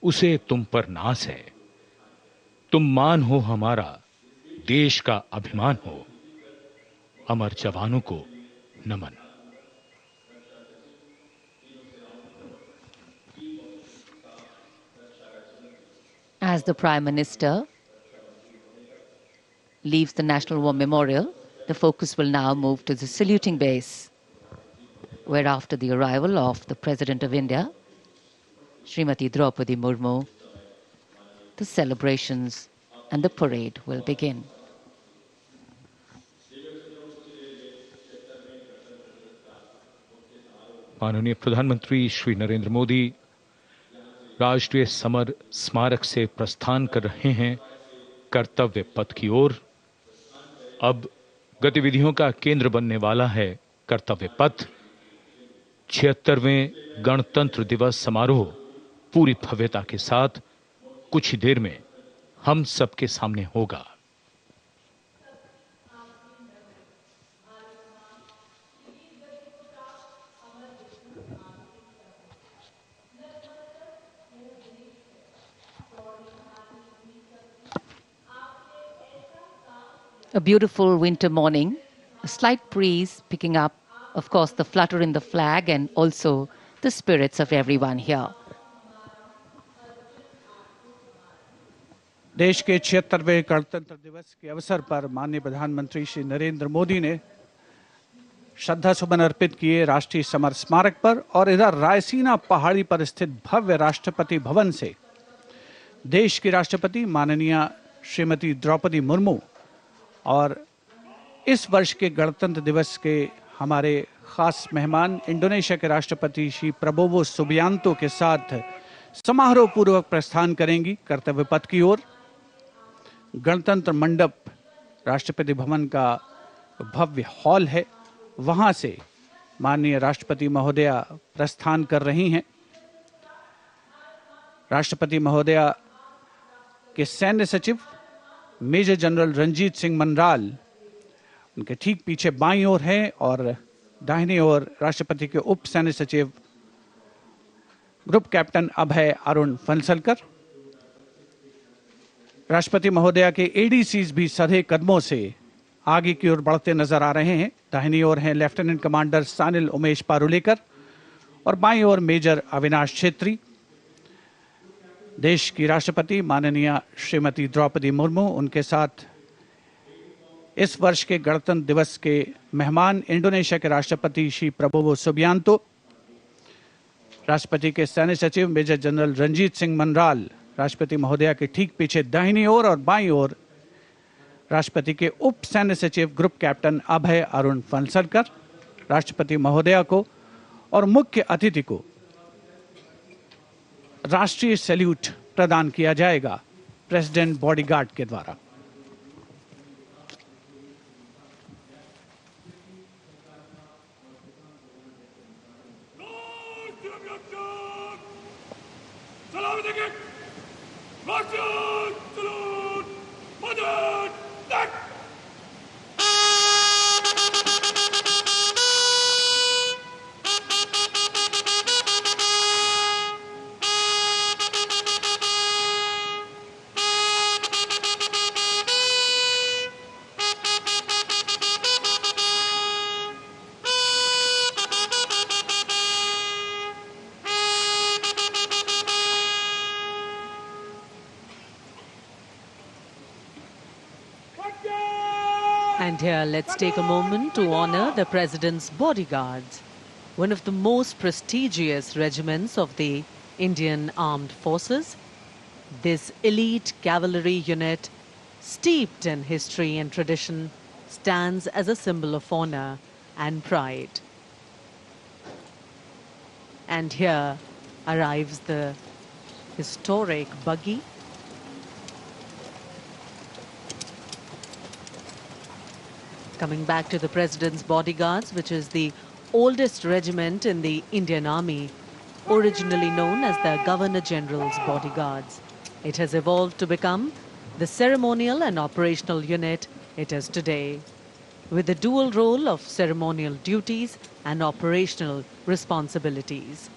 Speaker 10: उसे तुम पर नाज है। तुम मान हो हमारा, देश का अभिमान हो। अमर जवानों को नमन।
Speaker 11: As the Prime Minister leaves the National War Memorial, the focus will now move to the saluting base, where after the arrival of the President of India, Srimati Draupadi Murmu, the celebrations and the parade will begin.
Speaker 10: माननीय प्रधानमंत्री श्री नरेंद्र मोदी राष्ट्रीय summer स्मारक से प्रस्थान कर रहे हैं कर्तव्य पथ की ओर। अब गतिविधियों का केंद्र बनने वाला है कर्तव्य पथ। 76वें गणतंत्र दिवस समारोह पूरी भव्यता के साथ कुछ ही देर में हम सबके सामने होगा।
Speaker 11: A beautiful winter morning, a slight breeze picking up, of course, the flutter in the flag and also the spirits of everyone here.
Speaker 12: देश के 76वें गणतंत्र दिवस के अवसर पर माननीय प्रधानमंत्री श्री नरेंद्र मोदी ने श्रद्धा सुमन अर्पित किए राष्ट्रीय समर स्मारक पर और इधर रायसीना पहाड़ी पर स्थित भव्य राष्ट्रपति भवन से देश की राष्ट्रपति माननीय श्रीमती द्रौपदी मुर्मू और इस वर्ष के गणतंत्र दिवस के हमारे खास मेहमान इंडोनेशिया के राष्ट्रपति श्री प्रबोवो सुबियांतो के साथ समारोह पूर्वक प्रस्थान करेंगी कर्तव्य पथ की ओर। गणतंत्र मंडप राष्ट्रपति भवन का भव्य हॉल है, वहां से माननीय राष्ट्रपति महोदया प्रस्थान कर रही हैं। राष्ट्रपति महोदया के सैन्य सचिव मेजर जनरल रंजीत सिंह मनराल उनके ठीक पीछे बाईं ओर हैं और दाहिनी ओर राष्ट्रपति के उप सैन्य सचिव ग्रुप कैप्टन अभय अरुण फंसलकर। राष्ट्रपति महोदया के एडीसीज भी सधे कदमों से आगे की ओर बढ़ते नजर आ रहे हैं। दाहिनी ओर हैं लेफ्टिनेंट कमांडर सानिल उमेश पारुलेकर और बाईं ओर मेजर अविनाश छेत्री। देश की राष्ट्रपति माननीय श्रीमती द्रौपदी मुर्मू, उनके साथ इस वर्ष के गणतंत्र दिवस के मेहमान इंडोनेशिया के राष्ट्रपति श्री प्रबोवो सुबियांतो, राष्ट्रपति के सैन्य सचिव मेजर जनरल रंजीत सिंह मनराल राष्ट्रपति महोदया के ठीक पीछे दाहिनी ओर और बाईं ओर राष्ट्रपति के उप सैन्य सचिव ग्रुप कैप्टन अभय अरुण फनसलकर राष्ट्रपति महोदया को और मुख्य अतिथि को राष्ट्रीय सैल्यूट प्रदान किया जाएगा प्रेसिडेंट बॉडीगार्ड के द्वारा।
Speaker 13: And here, let's take a moment to honor the President's bodyguards, one of the most prestigious regiments of the Indian Armed Forces. This elite cavalry unit, steeped in history and tradition, stands as a symbol of honor and pride. And here arrives the historic buggy. Coming back to the President's bodyguards, which is the oldest regiment in the Indian Army, originally known as the Governor General's bodyguards. It has evolved to become the ceremonial and operational unit it is today, with a dual role of ceremonial duties and operational responsibilities.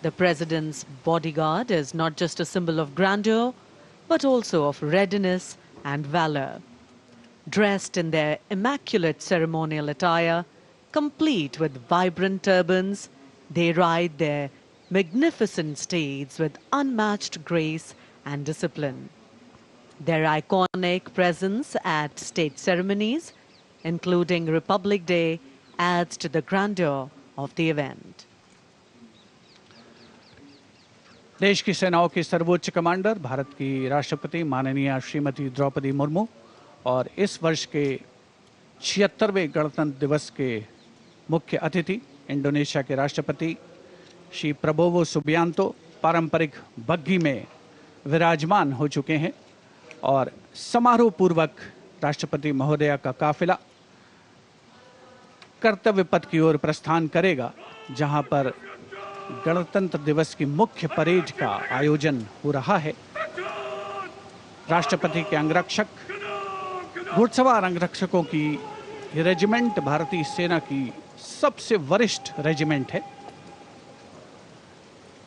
Speaker 13: The President's bodyguard is not just a symbol of grandeur, but also of readiness and valor. Dressed in their immaculate ceremonial attire, complete with vibrant turbans, they ride their magnificent steeds with unmatched grace and discipline. Their iconic presence at state ceremonies, including Republic Day, adds to the grandeur of the event.
Speaker 12: देश की सेनाओं की सर्वोच्च commander Bharat की राष्ट्रपति माननीय श्रीमती द्रौपदी मुर्मू और इस वर्ष के 76वें गणतंत्र दिवस के मुख्य अतिथि इंडोनेशिया के राष्ट्रपति श्री प्रबोवो सुबियांतो पारंपरिक बग्घी में विराजमान हो चुके हैं और समारोह पूर्वक राष्ट्रपति महोदया का काफिला कर्तव्य पथ की ओर प्रस्थान करेगा, जहां पर गणतंत्र दिवस की मुख्य परेड का आयोजन हो रहा है। राष्ट्रपति के अंगरक्षक, घुड़सवार अंगरक्षकों की ये रेजिमेंट भारतीय सेना की सबसे वरिष्ठ रेजिमेंट है।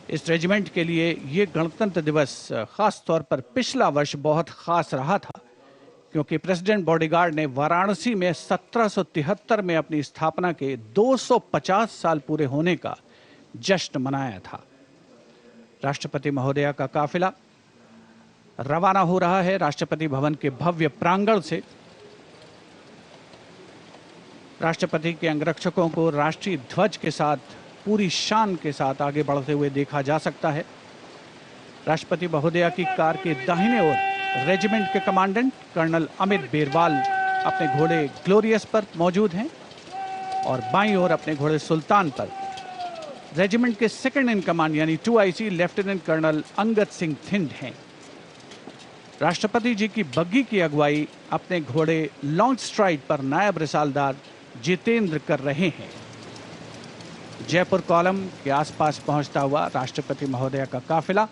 Speaker 12: इस रेजिमेंट के लिए ये गणतंत्र दिवस खास तौर पर पिछला वर्ष बहुत खास रहा था, क्योंकि प्रेसिडेंट बॉडीगार्ड ने वाराणसी में 1773 में अपनी स्थापना के 250 साल पूरे होने का जश्न मनाया था। राष्ट्रपति महोदया का काफिला रवाना हो रहा है राष्ट्रपति भवन के भव्य प्रांगण से। राष्ट्रपति के अंगरक्षकों को राष्ट्रीय ध्वज के साथ पूरी शान के साथ आगे बढ़ते हुए देखा जा सकता है। राष्ट्रपति महोदया की कार के दाहिने ओर रेजिमेंट के कमांडेंट कर्नल अमित बेरवाल अपने घोड़े ग्लोरियस पर मौजूद हैं और बाईं ओर अपने घोड़े सुल्तान पर रेजिमेंट के सेकंड इन कमांड यानी 2IC lieutenant colonel Angad Singh Thind हैं। राष्ट्रपति जी की बग्घी की अगुवाई अपने घोड़े लॉन्ग स्ट्राइड पर नायब रिसालदार जितेंद्र कर रहे हैं। जयपुर कॉलम के आसपास पहुंचता हुआ राष्ट्रपति महोदया का काफिला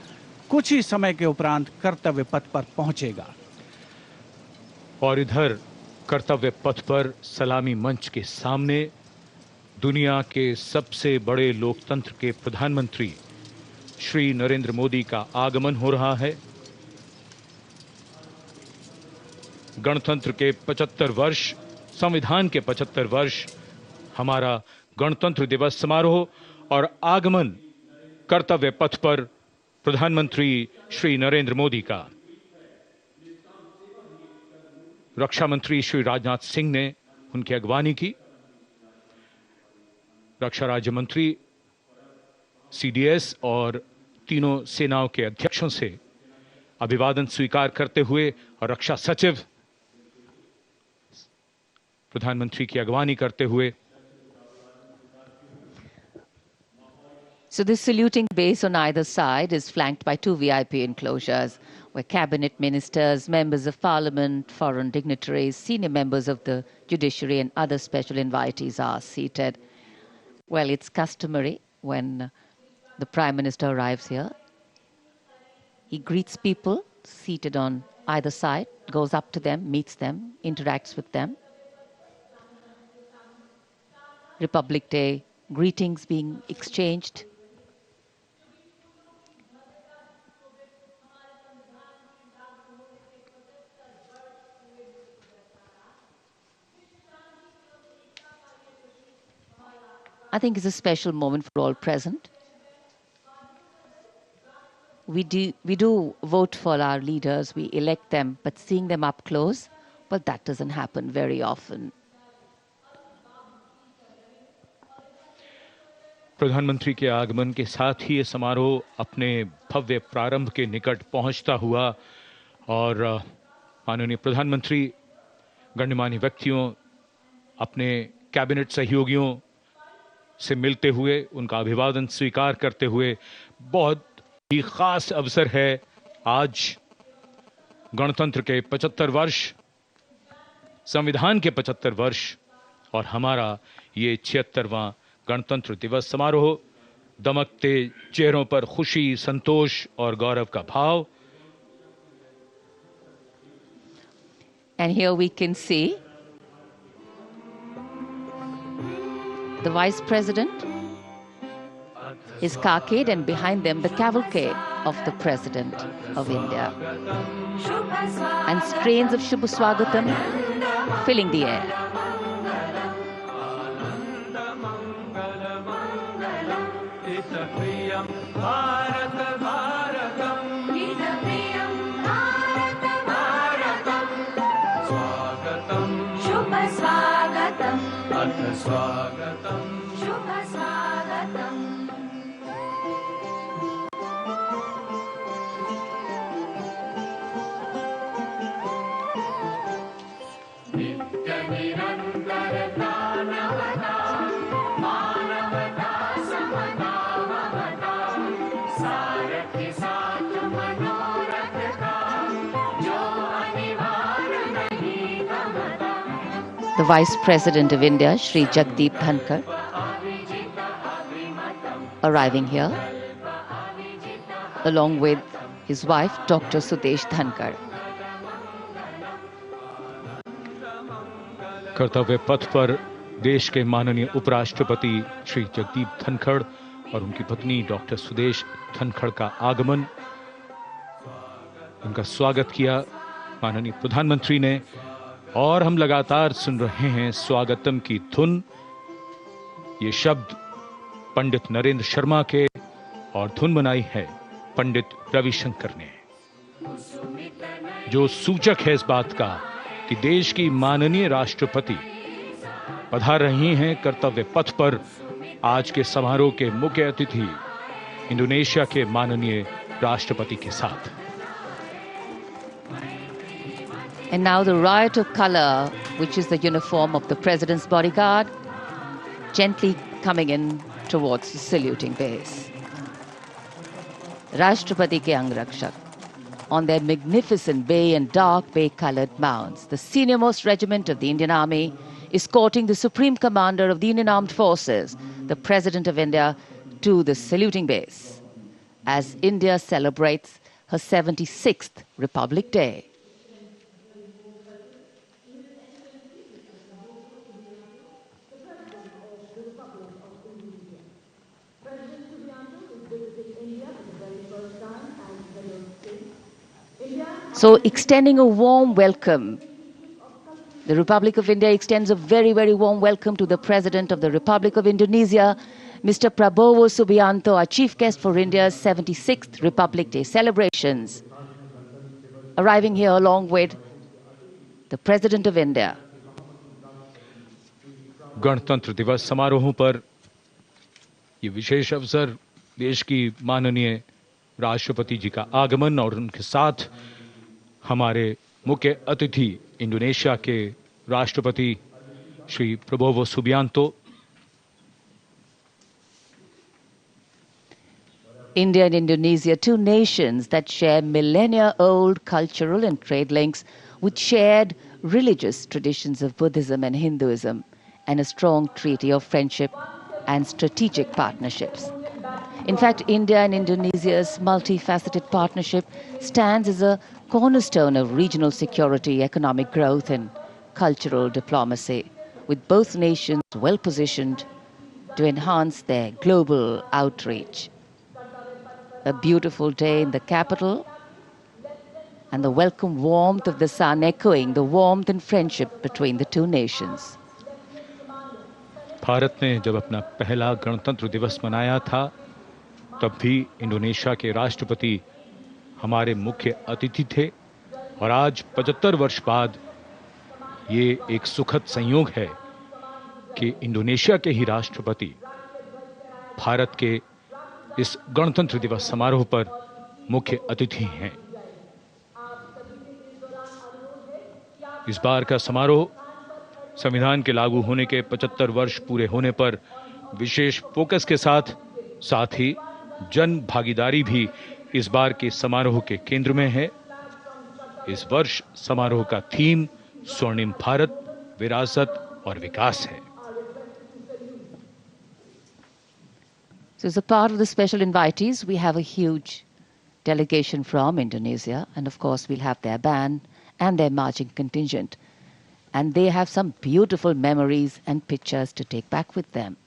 Speaker 12: कुछ ही समय के उपरांत कर्तव्य पथ पर पहुंचेगा।
Speaker 10: और इधर कर्तव्य पथ पर सलामी मंच के सामने दुनिया के सबसे बड़े लोकतंत्र के प्रधानमंत्री श्री नरेंद्र मोदी का आगमन हो रहा है। गणतंत्र के 75 वर्ष, संविधान के 75 वर्ष, हमारा गणतंत्र दिवस समारोह और आगमन कर्तव्य पथ पर प्रधानमंत्री श्री नरेंद्र मोदी का। रक्षा मंत्री श्री राजनाथ सिंह ने उनकी अगवानी की। रक्षा राज्य मंत्री, सीडीएस और तीनों सेनाओं के अध्यक्षों से अभिवादन स्वीकार करते हुए और रक्षा सचिव प्रधानमंत्री की अगवानी करते हुए।
Speaker 11: So this saluting base on either side is flanked by two VIP enclosures where cabinet ministers, members of parliament, foreign dignitaries, senior members of the judiciary and other special invitees are seated. Well, it's customary when the Prime Minister arrives here. He greets people seated on either side, goes up to them, meets them, interacts with them. Republic Day greetings being exchanged. I think it's a special moment for all present. We do vote for our leaders, we elect them, but seeing them up close, well, that doesn't happen very often.
Speaker 10: प्रधानमंत्री के आगमन के साथ ही ये समारोह अपने भव्य प्रारंभ के निकट पहुंचता हुआ और माननीय प्रधानमंत्री गणमान्य व्यक्तियों, अपने कैबिनेट सहयोगियों से मिलते हुए, उनका अभिवादन स्वीकार करते हुए, बहुत ही खास अवसर है। आज गणतंत्र के 75 वर्ष, संविधान के 75 वर्ष और हमारा ये 76वां गणतंत्र दिवस समारोह। दमकते चेहरों पर खुशी, संतोष और गौरव का भाव।
Speaker 11: And here we can see the Vice President is carcade and behind them the cavalcade of the President of India. And strains of Shubh Swagatam filling the air. The Vice President of India, Shri Jagdeep Dhankar, arriving here, along with his wife, Dr. Sudesh Dhankar.
Speaker 10: कर्तव्य पथ पर देश के माननीय उपराष्ट्रपति श्री जगदीप धनखड़ और उनकी पत्नी डॉक्टर सुदेश धनखड़ का आगमन, उनका स्वागत किया माननीय प्रधानमंत्री ने। और हम लगातार सुन रहे हैं स्वागतम की धुन। ये शब्द पंडित नरेंद्र शर्मा के और धुन बनाई है पंडित रविशंकर ने, जो सूचक है इस बात का कि देश की माननीय राष्ट्रपति पधार रही हैं कर्तव्य पथ पर। आज के समारोह के मुख्य अतिथि इंडोनेशिया के माननीय राष्ट्रपति के साथ।
Speaker 11: And now the riot of color, which is the uniform of the President's bodyguard, gently coming in towards the saluting base. Rashtrapati ke Angrakshak, on their magnificent bay and dark bay-colored mounts, the senior-most regiment of the Indian Army, escorting the Supreme Commander of the Indian Armed Forces, the President of India, to the saluting base, as India celebrates her 76th Republic Day. So extending a warm welcome, the Republic of India extends a very, very warm welcome to the President of the Republic of Indonesia, Mr. Prabowo Subianto, our chief guest for India's 76th Republic Day celebrations, arriving here along with the President of India.
Speaker 10: गणतंत्र दिवस समारोहों पर ये विशेष अवसर देश की माननीय राष्ट्रपति जी का आगमन और उनके साथ हमारे मुख्य अतिथि इंडोनेशिया के राष्ट्रपति Shri Prabowo Subianto,
Speaker 11: India and Indonesia, two nations that share millennia-old cultural and trade links with shared religious traditions of Buddhism and Hinduism, and a strong treaty of friendship and strategic partnerships. In fact, India and Indonesia's multifaceted partnership stands as a cornerstone of regional security, economic growth, and cultural diplomacy, with both nations well positioned to enhance their global outreach. A beautiful day in the capital, and the welcome warmth of the sun echoing the warmth and friendship between the two nations.
Speaker 10: Bharat ने जब अपना पहला गणतंत्र दिवस मनाया था, तब भी इंडोनेशिया के राष्ट्रपति हमारे मुख्य अतिथि थे, और आज 75 वर्ष बाद ये एक सुखद संयोग है कि इंडोनेशिया के ही राष्ट्रपति भारत के इस गणतंत्र दिवस समारोह पर मुख्य अतिथि हैं। इस बार का समारोह संविधान के लागू होने के 75 वर्ष पूरे होने पर विशेष फोकस के साथ ही जन भागीदारी भी इस बार के समारोह के केंद्र में है। इस वर्ष समारोह का थीम स्वर्णिम भारत, विरासत और विकास है।
Speaker 11: So as a part of the special invitees, we have a huge delegation from Indonesia, and of course we'll have their band and their marching contingent. And they have some beautiful memories and pictures to take back with them.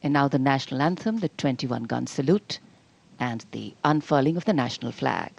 Speaker 11: And now the national anthem, the 21-gun salute, and the unfurling of the national flag.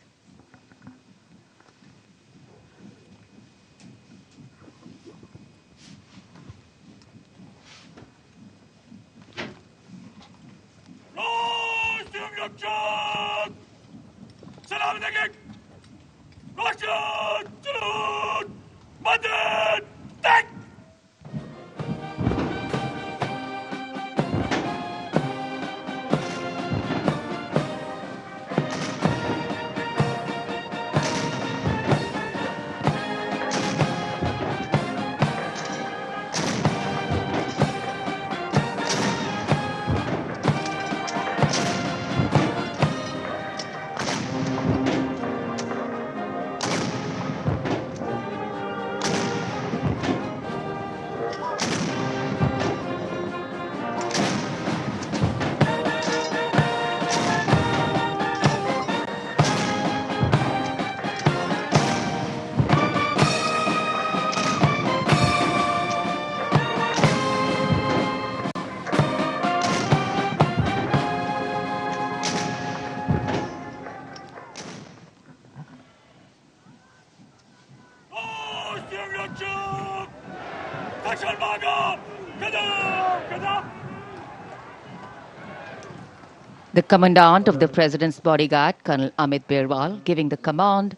Speaker 11: The commandant of the President's bodyguard, Colonel Amit Birwal, giving the command,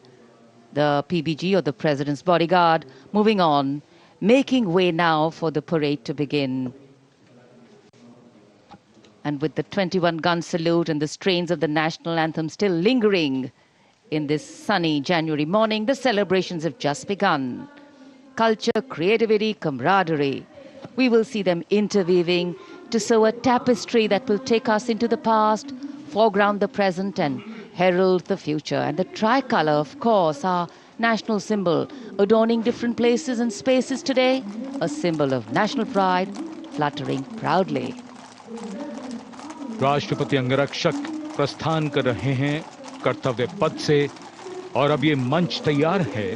Speaker 11: the PBG or the President's bodyguard, moving on, making way now for the parade to begin. And with the 21-gun salute and the strains of the national anthem still lingering in this sunny January morning, the celebrations have just begun. Culture, creativity, camaraderie. We will see them interweaving to sew a tapestry that will take us into the past, foreground the present, and herald the future. And the tricolour, of course, our national symbol, adorning different places and spaces today, a symbol of national pride, fluttering proudly.
Speaker 10: राष्ट्रपति अंगरक्षक प्रस्थान कर रहे हैं कर्तव्य पथ से, और अब ये मंच तैयार है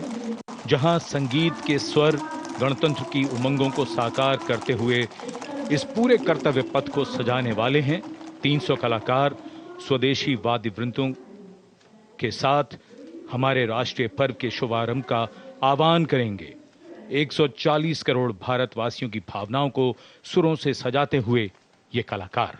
Speaker 10: जहां संगीत के स्वर गणतंत्र की उमंगों को साकार करते हुए इस पूरे कर्तव्य पथ को सजाने वाले हैं। 300 कलाकार स्वदेशी वाद्य वृंदों के साथ हमारे राष्ट्रीय पर्व के शुभारंभ का आह्वान करेंगे। 140 करोड़ भारतवासियों की भावनाओं को सुरों से सजाते हुए ये कलाकार।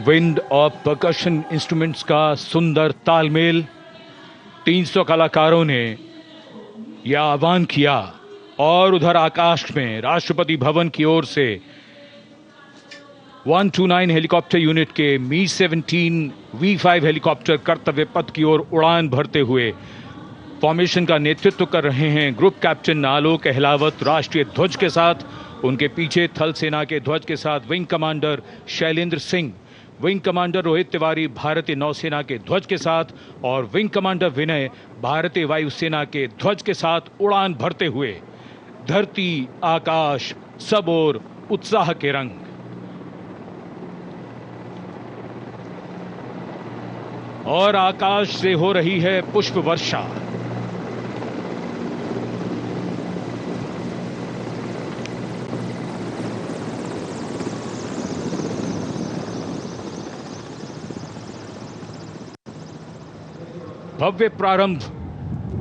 Speaker 10: विंड और परकशन इंस्ट्रूमेंट्स का सुंदर तालमेल, 300 कलाकारों ने यह आह्वान किया और उधर आकाश में राष्ट्रपति भवन की ओर से 129 हेलीकॉप्टर यूनिट के मी-17 V5 हेलीकॉप्टर कर्तव्य पथ की ओर उड़ान भरते हुए फॉर्मेशन का नेतृत्व कर रहे हैं ग्रुप कैप्टन आलोक अहलावत राष्ट्रीय ध्वज के साथ। उनके पीछे थल सेना के ध्वज के साथ wing commander Shailendra Singh, wing commander Rohit Tiwari भारतीय नौसेना के ध्वज के साथ और विंग कमांडर विनय भारतीय वायुसेना के ध्वज के साथ उड़ान भरते हुए धरती आकाश सब ओर उत्साह के रंग। और आकाश से हो रही है पुष्प वर्षा। भव्य प्रारंभ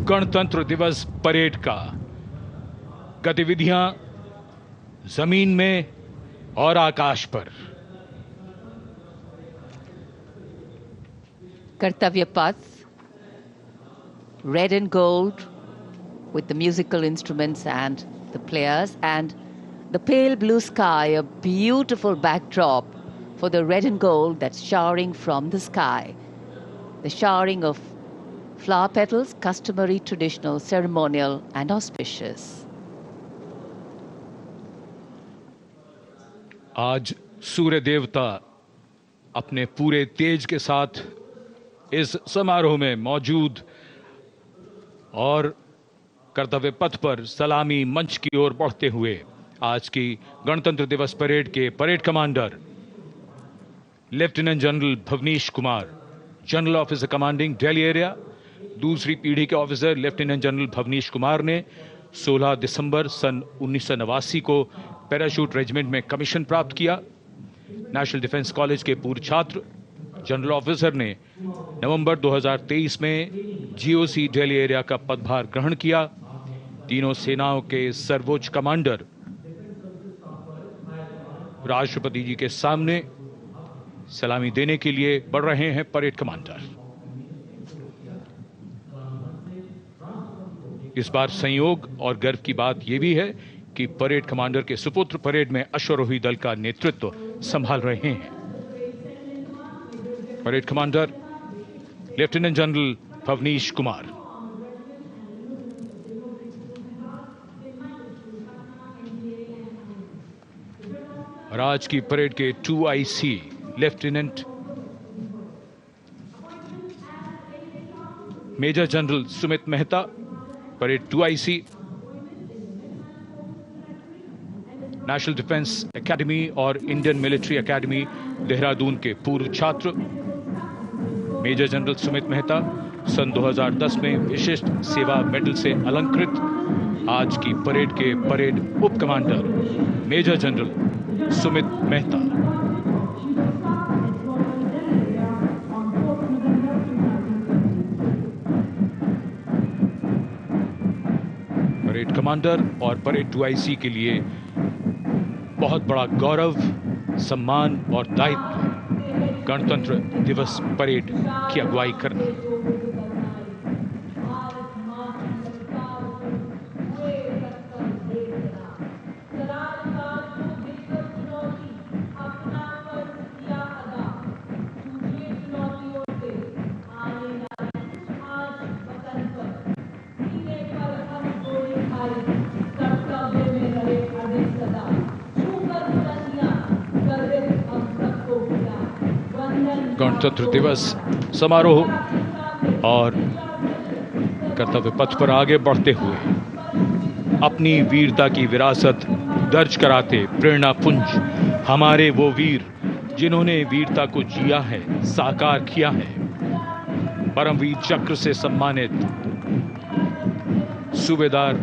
Speaker 10: गणतंत्र दिवस परेड का। गतिविधियां जमीन में और आकाश पर।
Speaker 11: Kartavya Path, red and gold with the musical instruments and the players, and the pale blue sky, a beautiful backdrop for the red and gold that's showering from the sky. The showering of flower petals, customary, traditional, ceremonial and auspicious.
Speaker 10: आज सूर्य देवता अपने पूरे तेज के साथ इस समारोह में मौजूद और कर्तव्य पथ पर सलामी मंच की ओर बढ़ते हुए आज की गणतंत्र दिवस परेड के parade commander lieutenant general Bhavnish Kumar, general officer commanding Delhi area, दूसरी पीढ़ी के officer lieutenant general Bhavnish Kumar ने 16 दिसंबर सन 1989 को पैराशूट रेजिमेंट में कमीशन प्राप्त किया। नेशनल डिफेंस कॉलेज के पूर्व छात्र जनरल ऑफिसर ने नवंबर 2023 में जीओसी दिल्ली एरिया का पदभार ग्रहण किया। तीनों सेनाओं के सर्वोच्च कमांडर राष्ट्रपति जी के सामने सलामी देने के लिए बढ़ रहे हैं परेड कमांडर। इस बार संयोग और गर्व की बात यह भी है कि परेड कमांडर के सुपुत्र परेड में अश्वारोही दल का नेतृत्व संभाल रहे हैं। Parade commander lieutenant general Bhavnish Kumar. और आज की परेड के 2IC lieutenant major general Sumit Mehta, parade 2IC, national defence academy और इंडियन मिलिट्री एकेडमी देहरादून के पूर्व छात्र मेजर जनरल सुमित मेहता सन 2010 में विशिष्ट सेवा मेडल से अलंकृत। आज की परेड के परेड उप commander major general Sumit Mehta. Parade commander और परेड 2IC के लिए बहुत बड़ा गौरव, सम्मान और दायित्व गणतंत्र दिवस परेड की अगुवाई करना। गणतंत्र दिवस समारोह और कर्तव्य पथ पर आगे बढ़ते हुए अपनी वीरता की विरासत दर्ज कराते प्रेरणा पुंज हमारे वो वीर जिन्होंने वीरता को जिया है, साकार किया है। परमवीर चक्र से सम्मानित subedar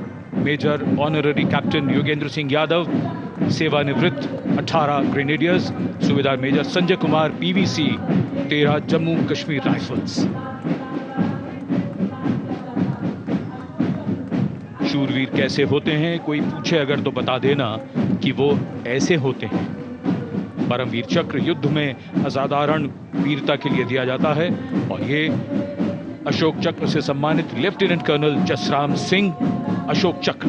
Speaker 10: major honorary captain Yogendra Singh Yadav, सेवानिवृत्त 18 grenadiers, subedar major Sanjay Kumar PVC 13 Jammu Kashmir rifles. शूरवीर कैसे होते हैं, कोई पूछे अगर तो बता देना कि वो ऐसे होते हैं। परमवीर चक्र युद्ध में असाधारण वीरता के लिए दिया जाता है और ये अशोक चक्र से सम्मानित लेफ्टिनेंट कर्नल जसराम सिंह अशोक चक्र।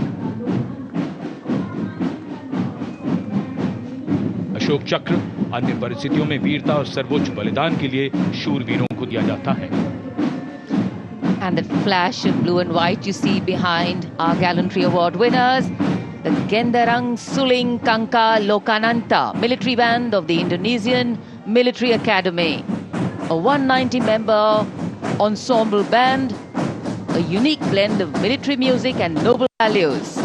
Speaker 10: अशोक चक्र अन्य परिस्थितियों में वीरता और सर्वोच्च बलिदान के लिए शूरवीरों को दिया जाता है।
Speaker 11: And the flash of blue and white you see behind our gallantry award winners, the Gendarang Suling Kangka Lokananta military band of the Indonesian Military Academy, a 190-member ensemble band, a unique blend of military music and noble values.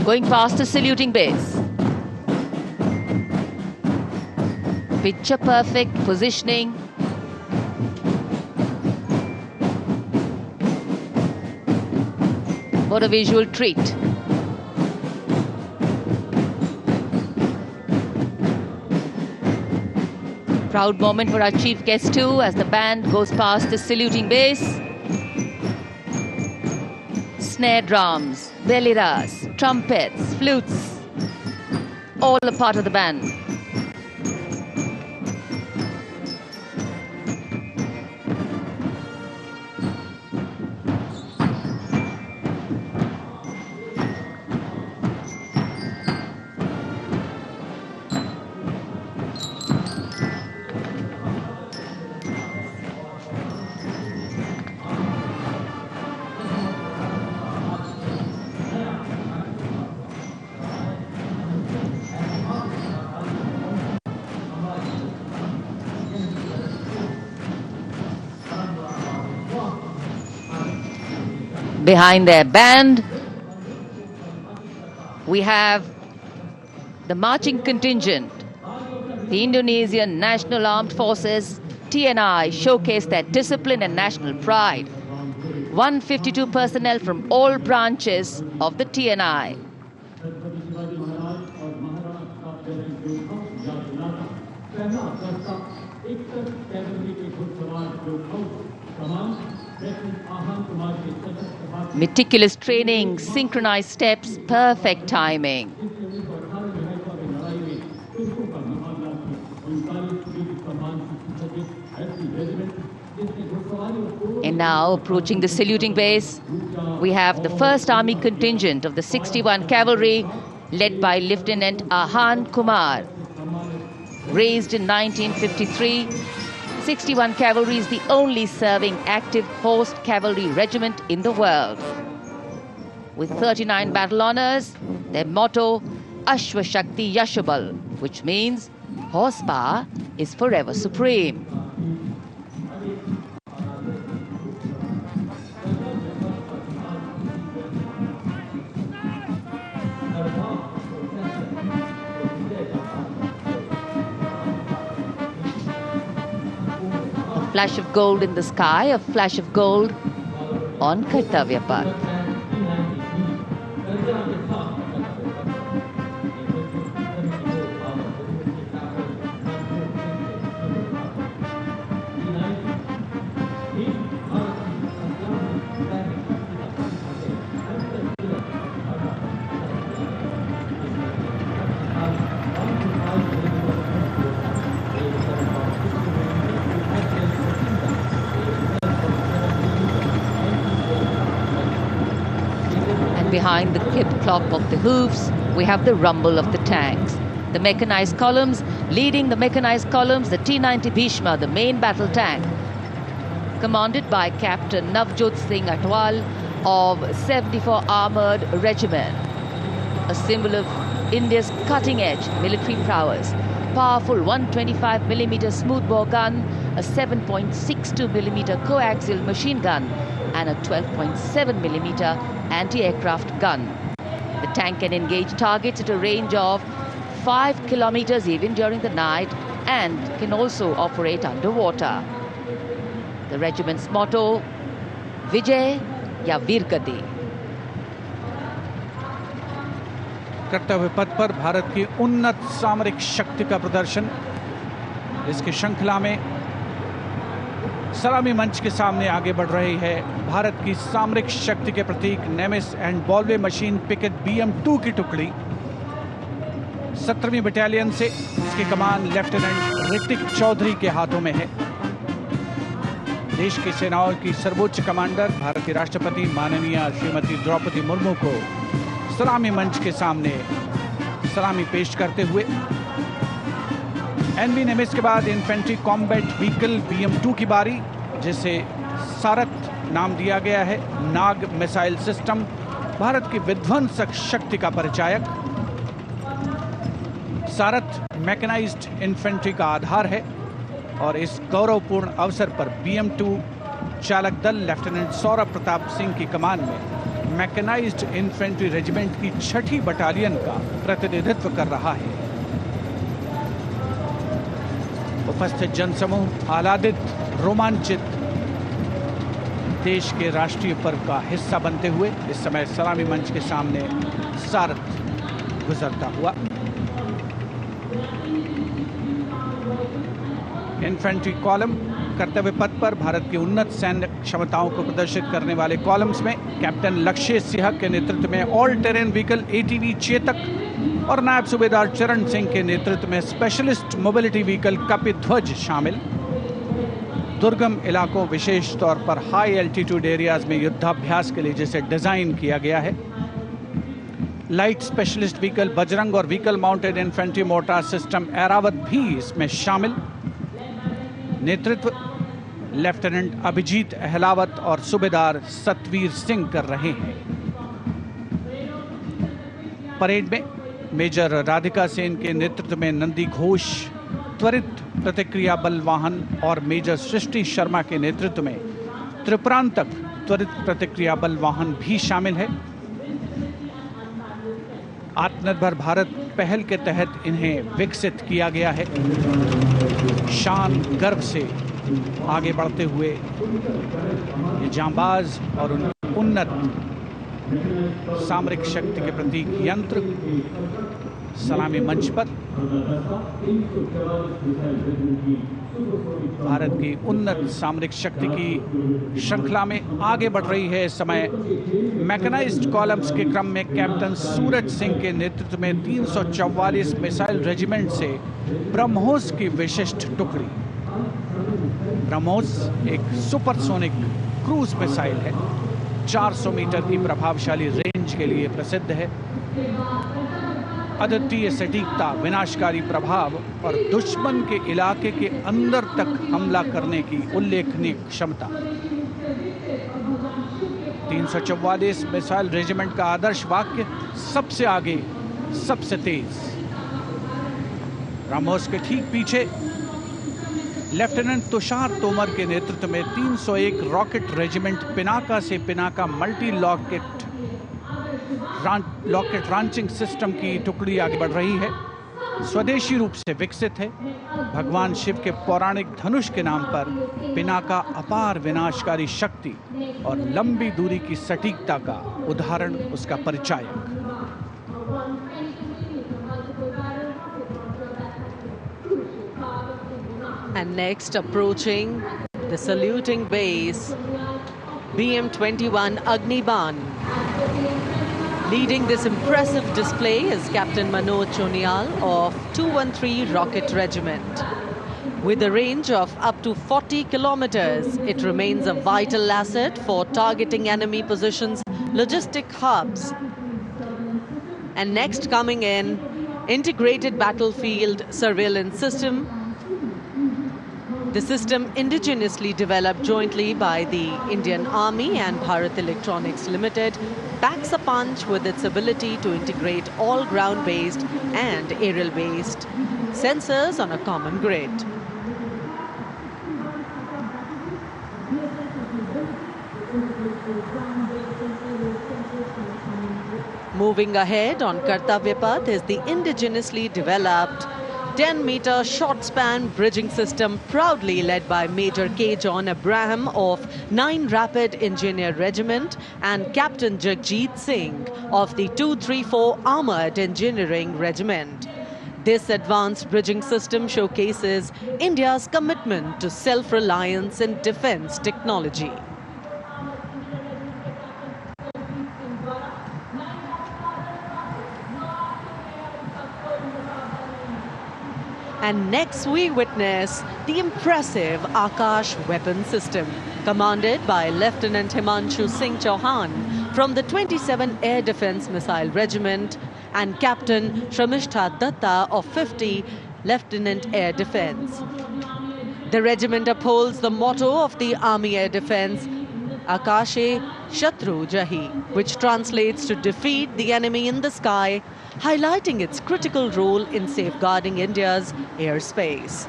Speaker 11: Going past the saluting base. Picture perfect positioning. What a visual treat. Proud moment for our chief guest too as the band goes past the saluting base. Snare drums, veliras, trumpets, flutes, all a part of the band. Behind their band, we have the marching contingent. The Indonesian National Armed Forces, TNI, showcase their discipline and national pride. 152 personnel from all branches of the TNI. Meticulous training, synchronized steps, perfect timing. And now, approaching the saluting base, we have the 1st Army contingent of the 61 Cavalry, led by Lieutenant Ahan Kumar. Raised in 1953, 61 Cavalry is the only serving active horsed cavalry regiment in the world. With 39 battle honors, their motto, Ashwa Shakti Yashabal, which means horsepower is forever supreme. Flash of gold in the sky, a flash of gold on Kartavya Path. Behind the clip clop of the hoofs, we have the rumble of the tanks. The mechanized columns, leading the mechanized columns, the T-90 Bhishma, the main battle tank, commanded by Captain Navjot Singh Atwal of 74 Armoured Regiment, a symbol of India's cutting-edge military prowess. Powerful 125mm smoothbore gun, a 7.62mm coaxial machine gun, and a 12.7mm anti-aircraft gun. The tank can engage targets at a range of 5 kilometers even during the night and can also operate underwater. The regiment's motto, Vijay ya Veergati.
Speaker 12: कर्तव्य पथ पर भारत की उन्नत सामरिक शक्ति का प्रदर्शन। इसकी श्रृंखला में सलामी मंच के सामने आगे बढ़ रही है भारत की सामरिक शक्ति के प्रतीक नेमिस एंड बॉलवे मशीन पिकेट BM-2 की टुकड़ी। 17वीं बटालियन से, इसकी कमान लेफ्टिनेंट ऋतिक चौधरी के हाथों में है। देश की सेनाओं की सर्वोच्च कमांडर भारतीय राष्ट्रपति माननीय श्रीमती द्रौपदी मुर्मू को सलामी मंच के सामने सलामी पेश करते हुए एनवी निमिष के बाद इन्फेंट्री कॉम्बैट व्हीकल BM-2 की बारी, जिसे सारथ नाम दिया गया है। नाग मिसाइल सिस्टम भारत की विध्वंसक शक्ति का परिचायक। सारथ मैकेनाइज्ड इन्फेंट्री का आधार है और इस गौरवपूर्ण अवसर पर BM-2 चालक दल लेफ्टिनेंट सौरभ प्रताप सिंह की कमान में मैकेनाइज्ड इन्फेंट्री रेजिमेंट की 6ठी बटालियन का प्रतिनिधित्व कर रहा है। उपस्थित जनसमूह आह्लादित, रोमांचित, देश के राष्ट्रीय पर्व का हिस्सा बनते हुए इस समय सलामी मंच के सामने सारथ गुजरता हुआ। इन्फेंट्री कॉलम कर्तव्य पथ पर भारत की उन्नत सैन्य क्षमताओं को प्रदर्शित करने वाले कॉलम्स में कैप्टन लक्ष्य सिंह के नेतृत्व में all terrain vehicle ATV Chetak और नायब सूबेदार चरण सिंह के नेतृत्व में स्पेशलिस्ट मोबिलिटी व्हीकल कपिध्वज शामिल। दुर्गम इलाकों, विशेष तौर पर हाई एल्टीट्यूड एरियाज में युद्धाभ्यास के लिए जिसे डिजाइन किया गया है। लाइट स्पेशलिस्ट व्हीकल बजरंग और vehicle mounted infantry mortar system Airavat भी इसमें शामिल। नेतृत्व लेफ्टिनेंट अभिजीत अहलावत और सूबेदार सतवीर सिंह कर रहे हैं। परेड में मेजर राधिका सेन के नेतृत्व में नंदी घोष त्वरित प्रतिक्रिया बल वाहन और मेजर सृष्टि शर्मा के नेतृत्व में त्रिपुरांतक त्वरित प्रतिक्रिया बल वाहन भी शामिल है। आत्मनिर्भर भारत पहल के तहत इन्हें विकसित किया गया है। शान गर्व से आगे बढ़ते हुए ये जांबाज और उनकी उन्नत सामरिक शक्ति के प्रतीक यंत्र सलामी मंच पर भारत की उन्नत सामरिक शक्ति की श्रृंखला में आगे बढ़ रही है। इस समय मैकेनाइज्ड कॉलम्स के क्रम में कैप्टन सूरज सिंह के नेतृत्व में 344 मिसाइल रेजिमेंट से ब्रह्मोस की विशिष्ट टुकड़ी। ब्रह्मोस एक सुपरसोनिक क्रूज मिसाइल है, 400 मीटर की प्रभावशाली रेंज के लिए प्रसिद्ध है। अद्वितीय सटीकता, विनाशकारी प्रभाव और दुश्मन के इलाके के अंदर तक हमला करने की उल्लेखनीय क्षमता। 344 मिसाइल रेजिमेंट का आदर्श वाक्य सबसे आगे, सबसे तेज। ब्रह्मोस के ठीक पीछे लेफ्टिनेंट तुषार तोमर के नेतृत्व में 301 रॉकेट रेजिमेंट पिनाका से Pinaka multi locket launching system की टुकड़ी आगे बढ़ रही है। स्वदेशी रूप से विकसित है। भगवान शिव के पौराणिक धनुष के नाम पर पिनाका अपार विनाशकारी शक्ति और लंबी दूरी की सटीकता का उदाहरण, उसका परिचायक।
Speaker 13: And next, approaching the saluting base, BM-21 Agniban. Leading this impressive display is Captain Manoj Chonial of 213 Rocket Regiment. With a range of up to 40 kilometers, it remains a vital asset for targeting enemy positions, logistic hubs. And next coming in, integrated battlefield surveillance system. The system indigenously developed jointly by the Indian Army and Bharat Electronics Limited packs a punch with its ability to integrate all ground-based and aerial-based sensors on a common grid. Moving ahead on Kartavya Path is the indigenously developed 10-meter short-span bridging system proudly led by Major K. John Abraham of 9 Rapid Engineer Regiment and Captain Jagjit Singh of the 234 Armored Engineering Regiment. This advanced bridging system showcases India's commitment to self-reliance in defense technology. And next we witness the impressive Akash weapon system, commanded by Lieutenant Himanshu Singh Chauhan from the 27 Air Defence Missile Regiment and Captain Shramishta Datta of 50 Lieutenant Air Defence. The regiment upholds the motto of the Army Air Defence, Akashe Shatru Jahi, which translates to defeat the enemy in the sky, highlighting its critical role in safeguarding India's airspace.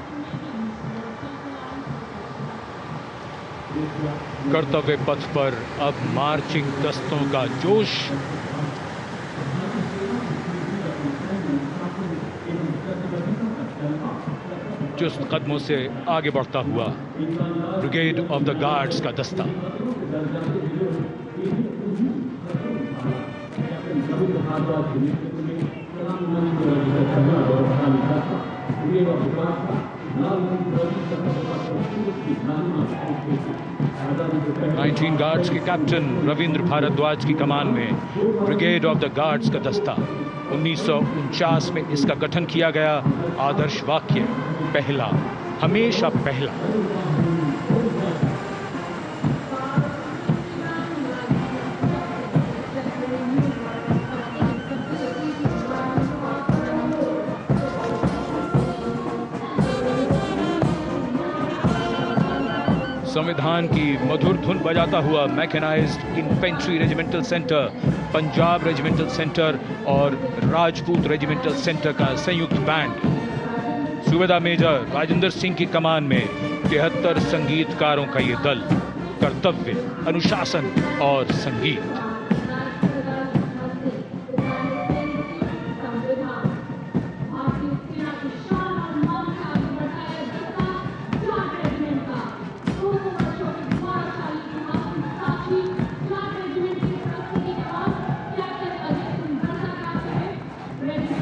Speaker 10: कर्तव्य पथ पर अब marching दस्तों का जोश। चुस्त कदमों से आगे बढ़ता हुआ ब्रिगेड ऑफ द गार्ड्स का दस्ता। नाइनटीन गार्ड्स के कैप्टन रविंद्र भारद्वाज की कमान में ब्रिगेड ऑफ द गार्ड्स का दस्ता। 1949 में इसका गठन किया गया। आदर्श वाक्य, पहला हमेशा पहला। संविधान की मधुर धुन बजाता हुआ mechanised infantry regimental centre, Punjab regimental centre और राजपूत रेजिमेंटल सेंटर का संयुक्त बैंड। सूबेदार मेजर राजेंद्र सिंह की कमान में 73 संगीतकारों का ये दल। कर्तव्य, अनुशासन और संगीत।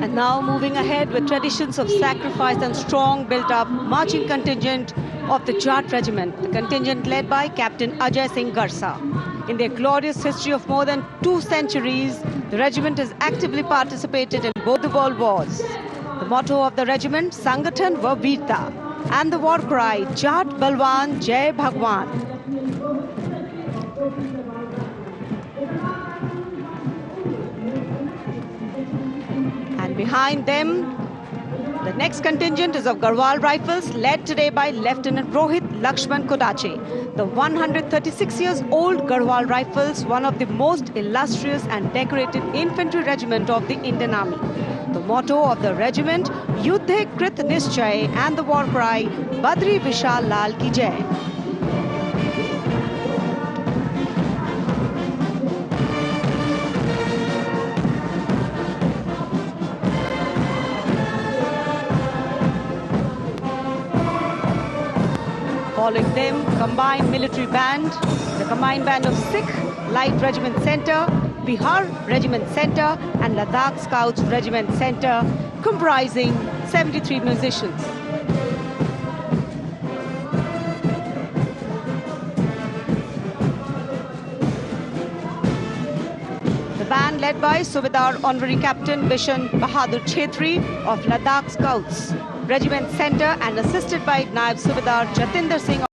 Speaker 13: And now moving ahead with traditions of sacrifice and strong built-up marching contingent of the Jat Regiment, the contingent led by Captain Ajay Singh Garsa. In their glorious history of more than 2 centuries, the regiment has actively participated in both the world wars. The motto of the regiment, Sangathan va Veerta, and the war cry, Jat Balwan Jai Bhagwan. And behind them, the next contingent is of Garhwal Rifles, led today by Lieutenant Rohit Lakshman Kodache. The 136 years old Garhwal Rifles, one of the most illustrious and decorated infantry regiment of the Indian Army. The motto of the regiment, Yuddhe Krit Nischay, and the war cry, Badri Vishal Lal Ki Jai. Following them, combined military band, the combined band of Sikh Light Regiment Center, Bihar Regiment Center and Ladakh Scouts Regiment Center, comprising 73 musicians. The band led by Subedar Honorary Captain Bishan Bahadur Chhetri of Ladakh Scouts Regiment Center and assisted by Naib Subedar Jatinder Singh